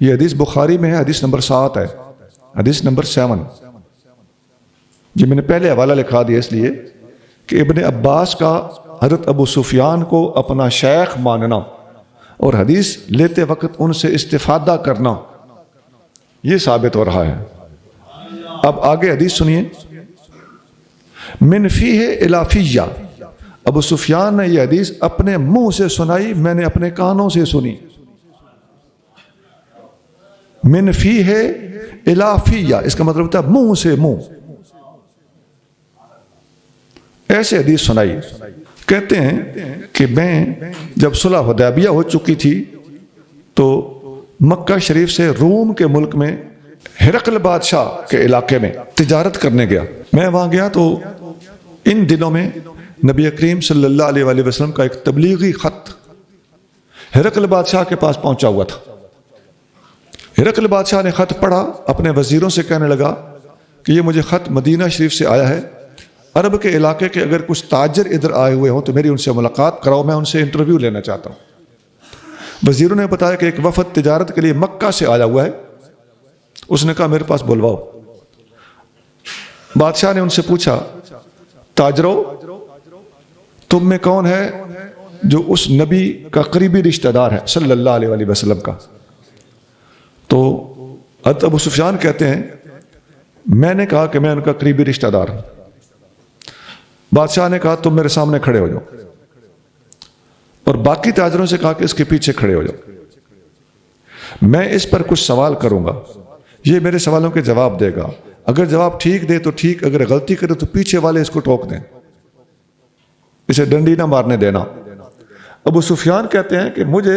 یہ حدیث بخاری میں ہے، حدیث نمبر 7 ہے، حدیث نمبر 7۔ یہ میں نے پہلے حوالہ لکھا دیا اس لیے کہ ابن عباس کا حضرت ابو سفیان کو اپنا شیخ ماننا اور حدیث لیتے وقت ان سے استفادہ کرنا، یہ ثابت ہو رہا ہے۔ اب آگے حدیث سنیے، من فیہ الی فیہ، ابو سفیان نے یہ حدیث اپنے منہ سے سنائی، میں نے اپنے کانوں سے سنی۔ من فیہ الی فیہ، اس کا مطلب ہوتا ہے منہ سے منہ، ایسے حدیث سنائی۔ کہتے ہیں کہ میں جب صلح حدیبیہ ہو چکی تھی تو مکہ شریف سے روم کے ملک میں ہرقل بادشاہ کے علاقے میں تجارت کرنے گیا۔ میں وہاں گیا تو ان دنوں میں نبی کریم صلی اللہ علیہ وآلہ وسلم کا ایک تبلیغی خط ہرقل بادشاہ کے پاس پہنچا ہوا تھا۔ ہرقل بادشاہ نے خط پڑھا، اپنے وزیروں سے کہنے لگا کہ یہ مجھے خط مدینہ شریف سے آیا ہے، عرب کے علاقے کے اگر کچھ تاجر ادھر آئے ہوئے ہوں تو میری ان سے ملاقات کراؤ، میں ان سے انٹرویو لینا چاہتا ہوں۔ وزیروں نے بتایا کہ ایک وفد تجارت کے لیے مکہ سے آیا ہوا ہے، اس نے کہا میرے پاس بلواؤ۔ بادشاہ نے ان سے پوچھا تاجروں تم میں کون ہے جو اس نبی کا قریبی رشتہ دار ہے صلی اللہ علیہ وآلہ وسلم کا؟ تو حضرت ابو سفیان کہتے ہیں میں نے کہا کہ میں ان کا قریبی رشتہ دار ہوں۔ بادشاہ نے کہا تم میرے سامنے کھڑے ہو جاؤ، اور باقی تاجروں سے کہا کہ اس کے پیچھے کھڑے ہو جاؤ، میں اس پر کچھ سوال کروں گا، یہ میرے سوالوں کے جواب دے گا، اگر جواب ٹھیک دے تو ٹھیک، اگر غلطی کرے تو پیچھے والے اس کو ٹوک دیں، اسے ڈنڈی نہ مارنے دینا۔ ابو سفیان کہتے ہیں کہ مجھے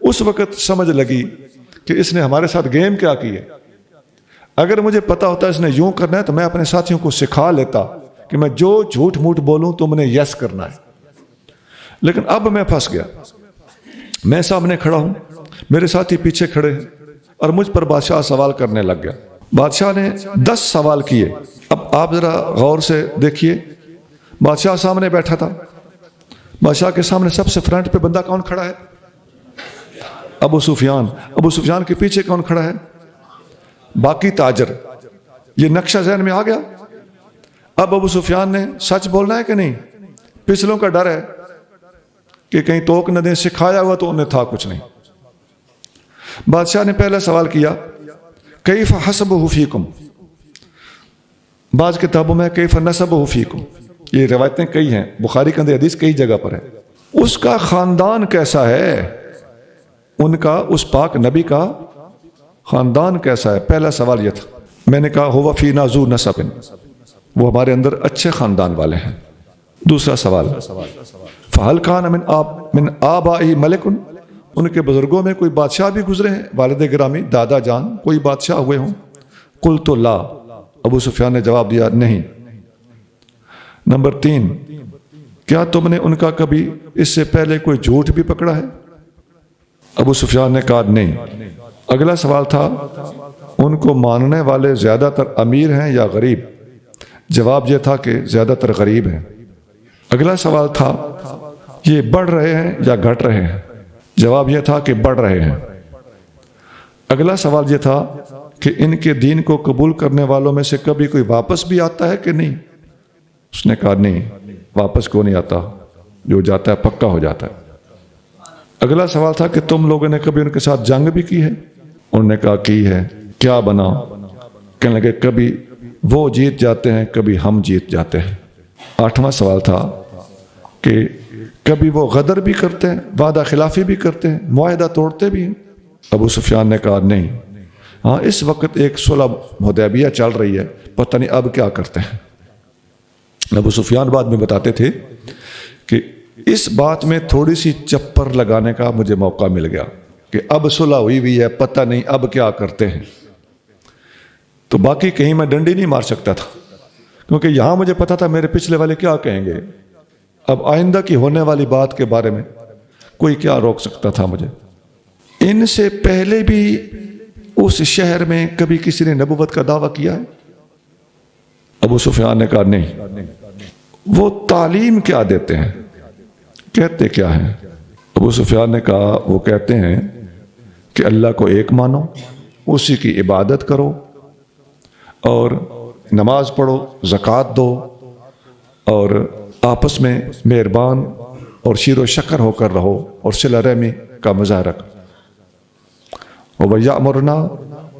اس وقت سمجھ لگی کہ اس نے ہمارے ساتھ گیم کیا کی ہے، اگر مجھے پتا ہوتا اس نے یوں کرنا ہے تو میں اپنے ساتھیوں کو سکھا لیتا کہ میں جو جھوٹ موٹ بولوں تم نے یس کرنا ہے، لیکن اب میں پھنس گیا، میں سامنے کھڑا ہوں، میرے ساتھی پیچھے کھڑے ہیں، اور مجھ پر بادشاہ سوال کرنے لگ گیا۔ بادشاہ نے 10 سوال کیے۔ اب آپ ذرا غور سے دیکھیے، بادشاہ سامنے بیٹھا تھا، بادشاہ کے سامنے سب سے فرنٹ پہ بندہ کون کھڑا ہے؟ ابو سفیان۔ ابو سفیان کے پیچھے کون کھڑا ہے؟ باقی تاجر۔ یہ نقشہ ذہن میں آ گیا؟ اب ابو سفیان نے سچ بولنا ہے کہ نہیں؟ پچھلوں کا ڈر ہے کہ کہیں توک نہ دیں، سکھایا ہوا تو انہیں تھا کچھ نہیں۔ بادشاہ نے پہلا سوال کیا کیف حسبہ فیکم، بعض کتابوں میں کیف نسبہ فیکم، یہ روایتیں کئی ہیں، بخاری کے اندر حدیث کئی جگہ پر ہے، اس کا خاندان کیسا ہے، ان کا اس پاک نبی کا خاندان کیسا ہے؟ پہلا سوال یہ تھا۔ میں نے کہا ہوا فینا ذو نسب، وہ ہمارے اندر اچھے خاندان والے ہیں۔ دوسرا سوال فہل کان من آبائی ملک، ان کے بزرگوں میں کوئی بادشاہ بھی گزرے ہیں، والد گرامی دادا جان کوئی بادشاہ ہوئے ہوں؟ قلت لا، ابو سفیان نے جواب دیا نہیں۔ نمبر 3 کیا تم نے ان کا کبھی اس سے پہلے کوئی جھوٹ بھی پکڑا ہے؟ ابو سفیان نے کہا نہیں۔ اگلا سوال تھا ان کو ماننے والے زیادہ تر امیر ہیں یا غریب؟ جواب یہ تھا کہ زیادہ تر غریب ہیں۔ اگلا سوال تھا یہ بڑھ رہے ہیں یا گھٹ رہے ہیں؟ جواب یہ تھا کہ بڑھ رہے ہیں۔ اگلا سوال یہ تھا کہ ان کے دین کو قبول کرنے والوں میں سے کبھی کوئی واپس بھی آتا ہے کہ نہیں؟ اس نے کہا نہیں، واپس کو نہیں آتا، جو جاتا ہے پکا ہو جاتا ہے۔ اگلا سوال تھا کہ تم لوگوں نے کبھی ان کے ساتھ جنگ بھی کی ہے؟ انہوں نے کہا کی ہے۔ کیا بنا؟ کہنے لگے کبھی وہ جیت جاتے ہیں، کبھی ہم جیت جاتے ہیں۔ 8واں سوال تھا کہ کبھی وہ غدر بھی کرتے ہیں، وعدہ خلافی بھی کرتے ہیں، معاہدہ توڑتے بھی ہیں؟ ابو سفیان نے کہا نہیں۔ ہاں اس وقت ایک صلح حدیبیہ چل رہی ہے، پتہ نہیں اب کیا کرتے ہیں۔ ابو سفیان بعد میں بتاتے تھے کہ اس بات میں تھوڑی سی چپر لگانے کا مجھے موقع مل گیا کہ اب صلح ہوئی ہے، پتہ نہیں اب کیا کرتے ہیں۔ تو باقی کہیں میں ڈنڈی نہیں مار سکتا تھا، کیونکہ یہاں مجھے پتا تھا میرے پچھلے والے کیا کہیں گے، اب آئندہ کی ہونے والی بات کے بارے میں کوئی کیا روک سکتا تھا مجھے۔ ان سے پہلے بھی اس شہر میں کبھی کسی نے نبوت کا دعویٰ کیا ہے؟ ابو سفیان نے کہا نہیں۔ وہ تعلیم کیا دیتے ہیں، کہتے کیا ہیں؟ ابو سفیان نے کہا وہ کہتے ہیں کہ اللہ کو ایک مانو، اسی کی عبادت کرو، اور نماز پڑھو، زکوٰۃ دو، اور آپس میں مہربان اور شیر و شکر ہو کر رہو، اور صلہ رحمی کا مظاہرہ کرو۔ وَيَأْمُرُنَا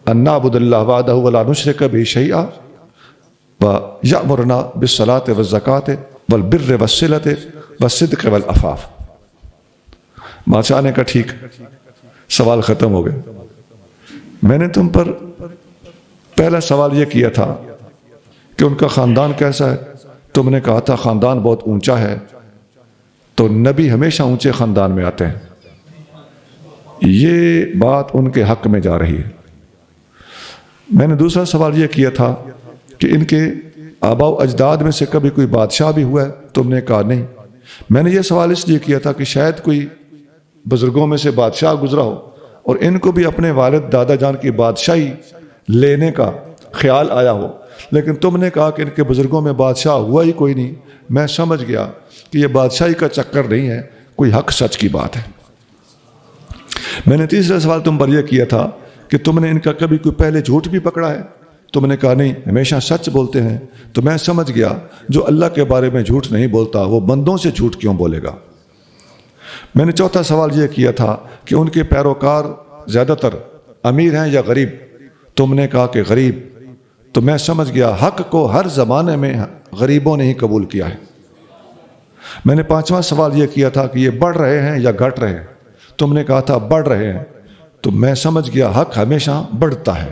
أَن نَّعْبُدَ اللَّهَ وَحْدَهُ وَلَا نُشْرِكَ بِهِ شَيْئًا وَيَأْمُرُنَا بِالصَّلَاةِ وَالزَّكَاةِ وَالْبِرِّ وَالصِّلَةِ وَالصِّدْقِ وَالْعَفَافِ۔ بادشاہ نے کہا ٹھیک، سوال ختم ہو گئے۔ میں نے تم پر پہلا سوال یہ کیا تھا کہ ان کا خاندان کیسا ہے، تم نے کہا تھا خاندان بہت اونچا ہے، تو نبی ہمیشہ اونچے خاندان میں آتے ہیں، یہ بات ان کے حق میں جا رہی ہے۔ میں نے دوسرا سوال یہ کیا تھا کہ ان کے آباء و اجداد میں سے کبھی کوئی بادشاہ بھی ہوا ہے، تم نے کہا نہیں۔ میں نے یہ سوال اس لیے کیا تھا کہ شاید کوئی بزرگوں میں سے بادشاہ گزرا ہو اور ان کو بھی اپنے والد دادا جان کی بادشاہی لینے کا خیال آیا ہو، لیکن تم نے کہا کہ ان کے بزرگوں میں بادشاہ ہوا ہی کوئی نہیں، میں سمجھ گیا کہ یہ بادشاہی کا چکر نہیں ہے، کوئی حق سچ کی بات ہے۔ میں نے تیسرا سوال تم پر یہ کیا تھا کہ تم نے ان کا کبھی کوئی پہلے جھوٹ بھی پکڑا ہے؟ تم نے کہا نہیں، ہمیشہ سچ بولتے ہیں۔ تو میں سمجھ گیا جو اللہ کے بارے میں جھوٹ نہیں بولتا وہ بندوں سے جھوٹ کیوں بولے گا۔ میں نے چوتھا سوال یہ کیا تھا کہ ان کے پیروکار زیادہ تر امیر ہیں یا غریب؟ تم نے کہا کہ غریب۔ تو میں سمجھ گیا حق کو ہر زمانے میں غریبوں نے ہی قبول کیا ہے۔ میں نے پانچواں سوال یہ کیا تھا کہ یہ بڑھ رہے ہیں یا گھٹ رہے ہیں؟ تم نے کہا تھا بڑھ رہے ہیں۔ تو میں سمجھ گیا حق ہمیشہ بڑھتا ہے۔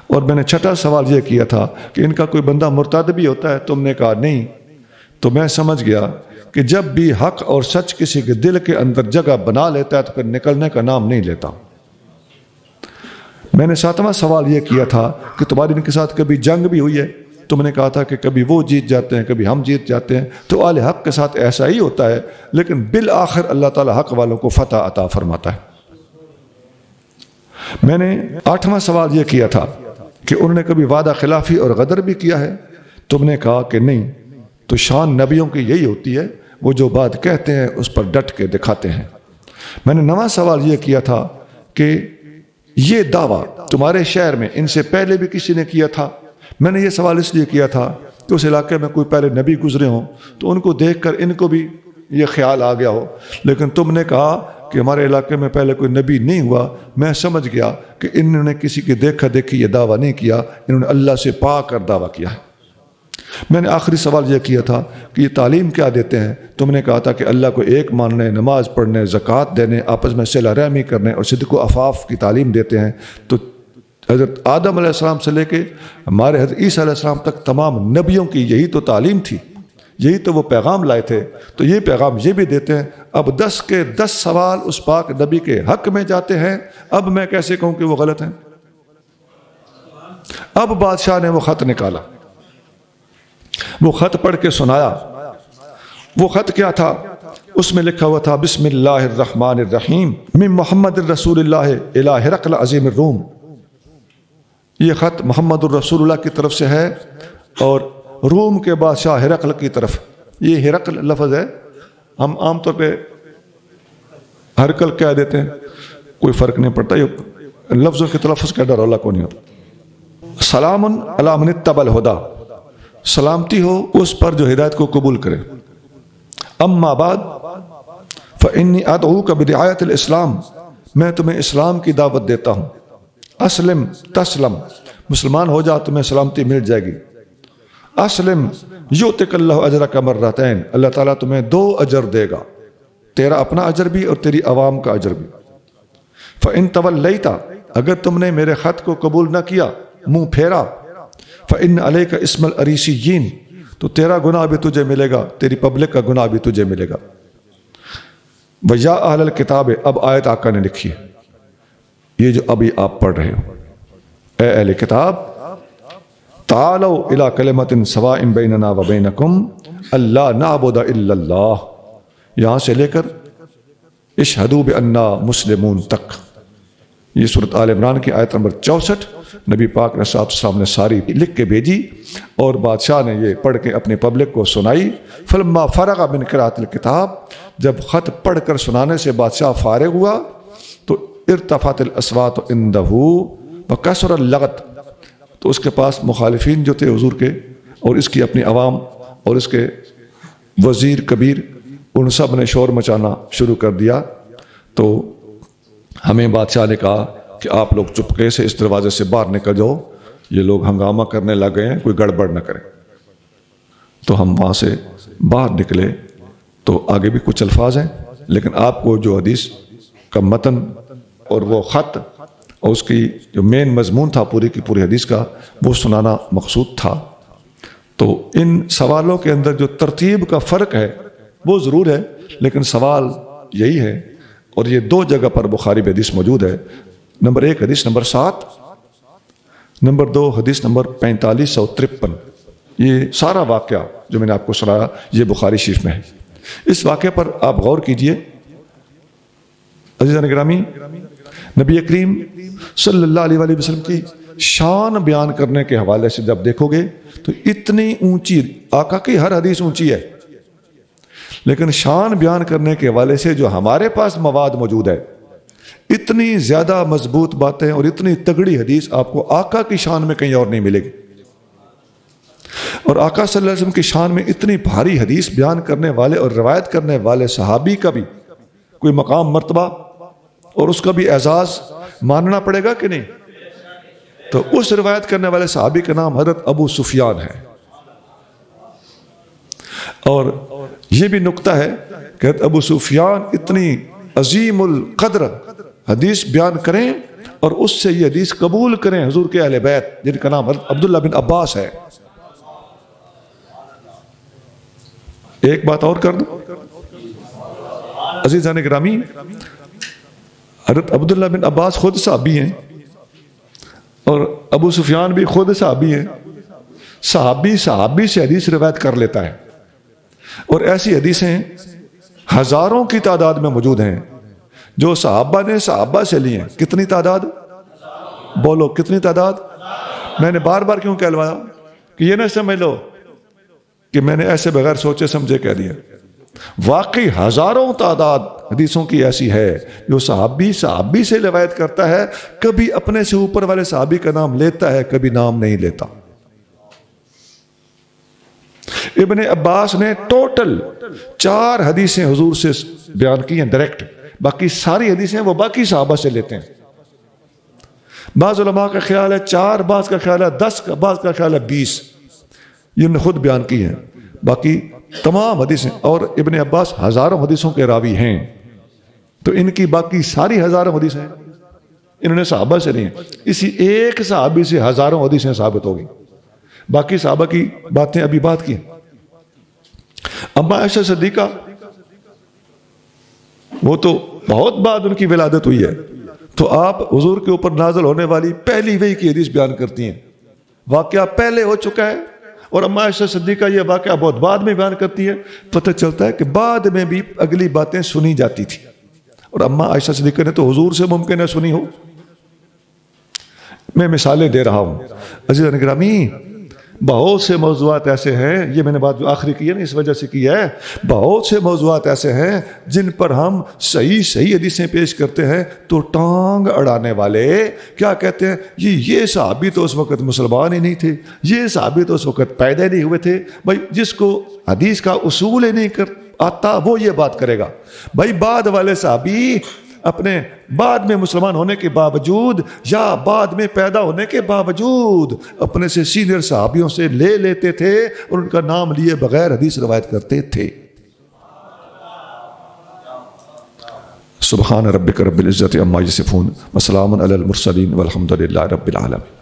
اور میں نے چھٹا سوال یہ کیا تھا کہ ان کا کوئی بندہ مرتد بھی ہوتا ہے؟ تم نے کہا نہیں۔ تو میں سمجھ گیا کہ جب بھی حق اور سچ کسی کے دل کے اندر جگہ بنا لیتا ہے تو پھر نکلنے کا نام نہیں لیتا۔ میں نے ساتواں سوال یہ کیا تھا کہ تمہاری ان کے ساتھ کبھی جنگ بھی ہوئی ہے؟ تم نے کہا تھا کہ کبھی وہ جیت جاتے ہیں کبھی ہم جیت جاتے ہیں۔ تو اہل حق کے ساتھ ایسا ہی ہوتا ہے، لیکن بالآخر اللہ تعالی حق والوں کو فتح عطا فرماتا ہے۔ میں نے آٹھواں سوال یہ کیا تھا کہ انہوں نے کبھی وعدہ خلافی اور غدر بھی کیا ہے؟ تم نے کہا کہ نہیں۔ تو شان نبیوں کی یہی ہوتی ہے، وہ جو بات کہتے ہیں اس پر ڈٹ کے دکھاتے ہیں۔ میں نے نواں سوال یہ کیا تھا کہ یہ دعویٰ تمہارے شہر میں ان سے پہلے بھی کسی نے کیا تھا؟ میں نے یہ سوال اس لیے کیا تھا کہ اس علاقے میں کوئی پہلے نبی گزرے ہوں تو ان کو دیکھ کر ان کو بھی یہ خیال آ گیا ہو، لیکن تم نے کہا کہ ہمارے علاقے میں پہلے کوئی نبی نہیں ہوا۔ میں سمجھ گیا کہ انہوں نے کسی کی دیکھا دیکھی یہ دعویٰ نہیں کیا، انہوں نے اللہ سے پا کر دعویٰ کیا ہے۔ میں نے آخری سوال یہ کیا تھا کہ یہ تعلیم کیا دیتے ہیں؟ تم نے کہا تھا کہ اللہ کو ایک ماننے، نماز پڑھنے، زکوٰۃ دینے، آپس میں صلہ رحمی کرنے اور صدق و عفاف کی تعلیم دیتے ہیں۔ تو حضرت آدم علیہ السلام سے لے کے ہمارے حضرت عیسیٰ علیہ السلام تک تمام نبیوں کی یہی تو تعلیم تھی، یہی تو وہ پیغام لائے تھے۔ تو یہ پیغام یہ بھی دیتے ہیں۔ اب 10 کے 10 سوال اس پاک نبی کے حق میں جاتے ہیں، اب میں کیسے کہوں کہ وہ غلط ہیں؟ اب بادشاہ نے وہ خط نکالا، وہ خط پڑھ کے سنایا۔ وہ خط کیا تھا؟ اس میں لکھا ہوا تھا بسم اللہ الرحمن الرحیم من محمد الرسول اللہ الی ہرقل عظیم الروم۔ یہ خط محمد الرسول اللہ کی طرف سے ہے اور روم کے بادشاہ ہرقل کی طرف۔ یہ ہرقل لفظ ہے، ہم عام طور پہ ہرقل کہہ دیتے ہیں، کوئی فرق نہیں پڑتا، یہ لفظوں کے تلفظ کا ڈر اللہ کو نہیں ہوتا۔ سلام علی من اتبع الہدی، سلامتی ہو اس پر جو ہدایت کو قبول کرے۔ اما بعد فانی ادعوک بدعایت الاسلام، میں تمہیں اسلام کی دعوت دیتا ہوں۔ اسلم تسلم، مسلمان ہو جا تمہیں سلامتی مل جائے گی۔ اسلم یؤتک اللہ اجرک مرتین، اللہ تعالیٰ تمہیں 2 اجر دے گا، تیرا اپنا اجر بھی اور تیری عوام کا اجر بھی۔ فإن تولیت، اگر تم نے میرے خط کو قبول نہ کیا، منہ پھیرا، فإن علیک اسم العریسیین، تو تیرا گناہ بھی تجھے ملے گا، تیری پبلک کا گناہ بھی تجھے ملے گا۔ ویا اہل الکتاب، اب آیت آقا نے لکھی ہے، یہ جو ابھی آپ پڑھ رہے ہو، اے اہل کتاب تعالوا الی کلمۃ سواء بیننا وبینکم الا نعبد الا اللہ، یہاں سے لے کر اشہدوا بأننا مسلمون تک۔ یہ سورۃ آل عمران کی آیت نمبر 64 نبی پاک علیہ السلام نے ساری لکھ کے بھیجی اور بادشاہ نے یہ پڑھ کے اپنے پبلک کو سنائی۔ فلما فرغ من قراءۃ الکتاب، جب خط پڑھ کر سنانے سے بادشاہ فارغ ہوا تو ارتفعت الاصوات عنده وکثر اللغط، تو اس کے پاس مخالفین جو تھے حضور کے اور اس کی اپنی عوام اور اس کے وزیر کبیر، ان سب نے شور مچانا شروع کر دیا۔ تو ہمیں بادشاہ نے کہا کہ آپ لوگ چپکے سے اس دروازے سے باہر نکل جاؤ، یہ لوگ ہنگامہ کرنے لگ گئے ہیں، کوئی گڑبڑ نہ کریں۔ تو ہم وہاں سے باہر نکلے تو آگے بھی کچھ الفاظ ہیں، لیکن آپ کو جو حدیث کا متن اور وہ خط اور اس کی جو مین مضمون تھا پوری کی پوری حدیث کا، وہ سنانا مقصود تھا۔ تو ان سوالوں کے اندر جو ترتیب کا فرق ہے وہ ضرور ہے، لیکن سوال یہی ہے، اور یہ 2 جگہ پر بخاری میں حدیث موجود ہے۔ نمبر 1 حدیث نمبر 7، نمبر 2 حدیث نمبر 4553۔ یہ سارا واقعہ جو میں نے آپ کو سنایا یہ بخاری شریف میں ہے۔ اس واقعے پر آپ غور کیجئے عزیزان گرامی، نبی کریم صلی اللہ علیہ وسلم کی شان بیان کرنے کے حوالے سے جب دیکھو گے تو اتنی اونچی، آقا کی ہر حدیث اونچی ہے، لیکن شان بیان کرنے کے حوالے سے جو ہمارے پاس مواد موجود ہے، اتنی زیادہ مضبوط باتیں اور اتنی تگڑی حدیث آپ کو آقا کی شان میں کہیں اور نہیں ملے گی۔ اور آقا صلی اللہ علیہ وسلم کی شان میں اتنی بھاری حدیث بیان کرنے والے اور روایت کرنے والے صحابی کا بھی کوئی مقام، مرتبہ اور اس کا بھی اعزاز ماننا پڑے گا کہ نہیں؟ تو اس روایت کرنے والے صحابی کا نام حضرت ابو سفیان ہے۔ اور یہ بھی نکتہ ہے کہ حضرت ابو سفیان اتنی عظیم القدر حدیث بیان کریں اور اس سے یہ حدیث قبول کریں حضور کے اہل بیت، جن کا نام حضرت عبداللہ بن عباس ہے۔ ایک بات اور کر دوں عزیزان گرامی، حضرت عبداللہ بن عباس خود صحابی ہیں اور ابو سفیان بھی خود صحابی ہیں۔ صحابی سے حدیث روایت کر لیتا ہے، اور ایسی حدیثیں ہزاروں کی تعداد میں موجود ہیں جو صحابہ نے صحابہ سے لی ہیں۔ کتنی تعداد؟ بولو کتنی تعداد؟ میں نے بار بار کیوں کہلوایا کہ یہ نہ سمجھ لو کہ میں نے ایسے بغیر سوچے سمجھے کہہ دیا۔ واقعی ہزاروں تعداد حدیثوں کی ایسی ہے جو صحابی سے روایت کرتا ہے، کبھی اپنے سے اوپر والے صحابی کا نام لیتا ہے، کبھی نام نہیں لیتا۔ ابن عباس نے ٹوٹل 4 حدیثیں حضور سے بیان کی ہیں ڈائریکٹ، باقی ساری حدیثیں وہ باقی صحابہ سے لیتے ہیں۔ بعض علماء کا خیال ہے 4، بعض کا خیال ہے 10، بعض کا خیال ہے 20، یہ انہوں نے خود بیان کی ہیں۔ باقی تمام حدیثیں، اور ابن عباس ہزاروں حدیثوں کے راوی ہیں، تو ان کی باقی ساری ہزاروں حدیثیں انہوں نے صحابہ سے لی ہیں۔ اسی ایک صحابی سے ہزاروں حدیثیں ثابت ہوگی، باقی صحابہ کی باتیں ابھی بات کی۔ اما عائشہ صدیقہ، وہ تو بہت بعد ان کی ولادت ہوئی ہے، تو آپ حضور کے اوپر نازل ہونے والی پہلی وحی کی حدیث بیان کرتی ہیں۔ واقعہ پہلے ہو چکا ہے، اور اما عائشہ صدیقہ یہ واقعہ بہت بعد میں بیان کرتی ہے۔ پتہ چلتا ہے کہ بعد میں بھی اگلی باتیں سنی جاتی تھی، اور اما عائشہ صدیقہ نے تو حضور سے ممکن ہے سنی ہو۔ میں مثالیں دے رہا ہوں عزیزان گرامی، بہت سے موضوعات ایسے ہیں، یہ میں نے بات جو آخری کی ہے نا اس وجہ سے کی ہے، بہت سے موضوعات ایسے ہیں جن پر ہم صحیح حدیثیں پیش کرتے ہیں تو ٹانگ اڑانے والے کیا کہتے ہیں، یہ صحابی تو اس وقت مسلمان ہی نہیں تھے، یہ صحابی تو اس وقت پیدا نہیں ہوئے تھے۔ بھائی جس کو حدیث کا اصول ہی نہیں آتا وہ یہ بات کرے گا۔ بھائی بعد والے صحابی اپنے بعد میں مسلمان ہونے کے باوجود یا بعد میں پیدا ہونے کے باوجود اپنے سے سینئر صحابیوں سے لے لیتے تھے اور ان کا نام لیے بغیر حدیث روایت کرتے تھے۔ سبحان ربک رب العزت عما یصفون وسلام علی المرسلین والحمد للہ رب العالمین۔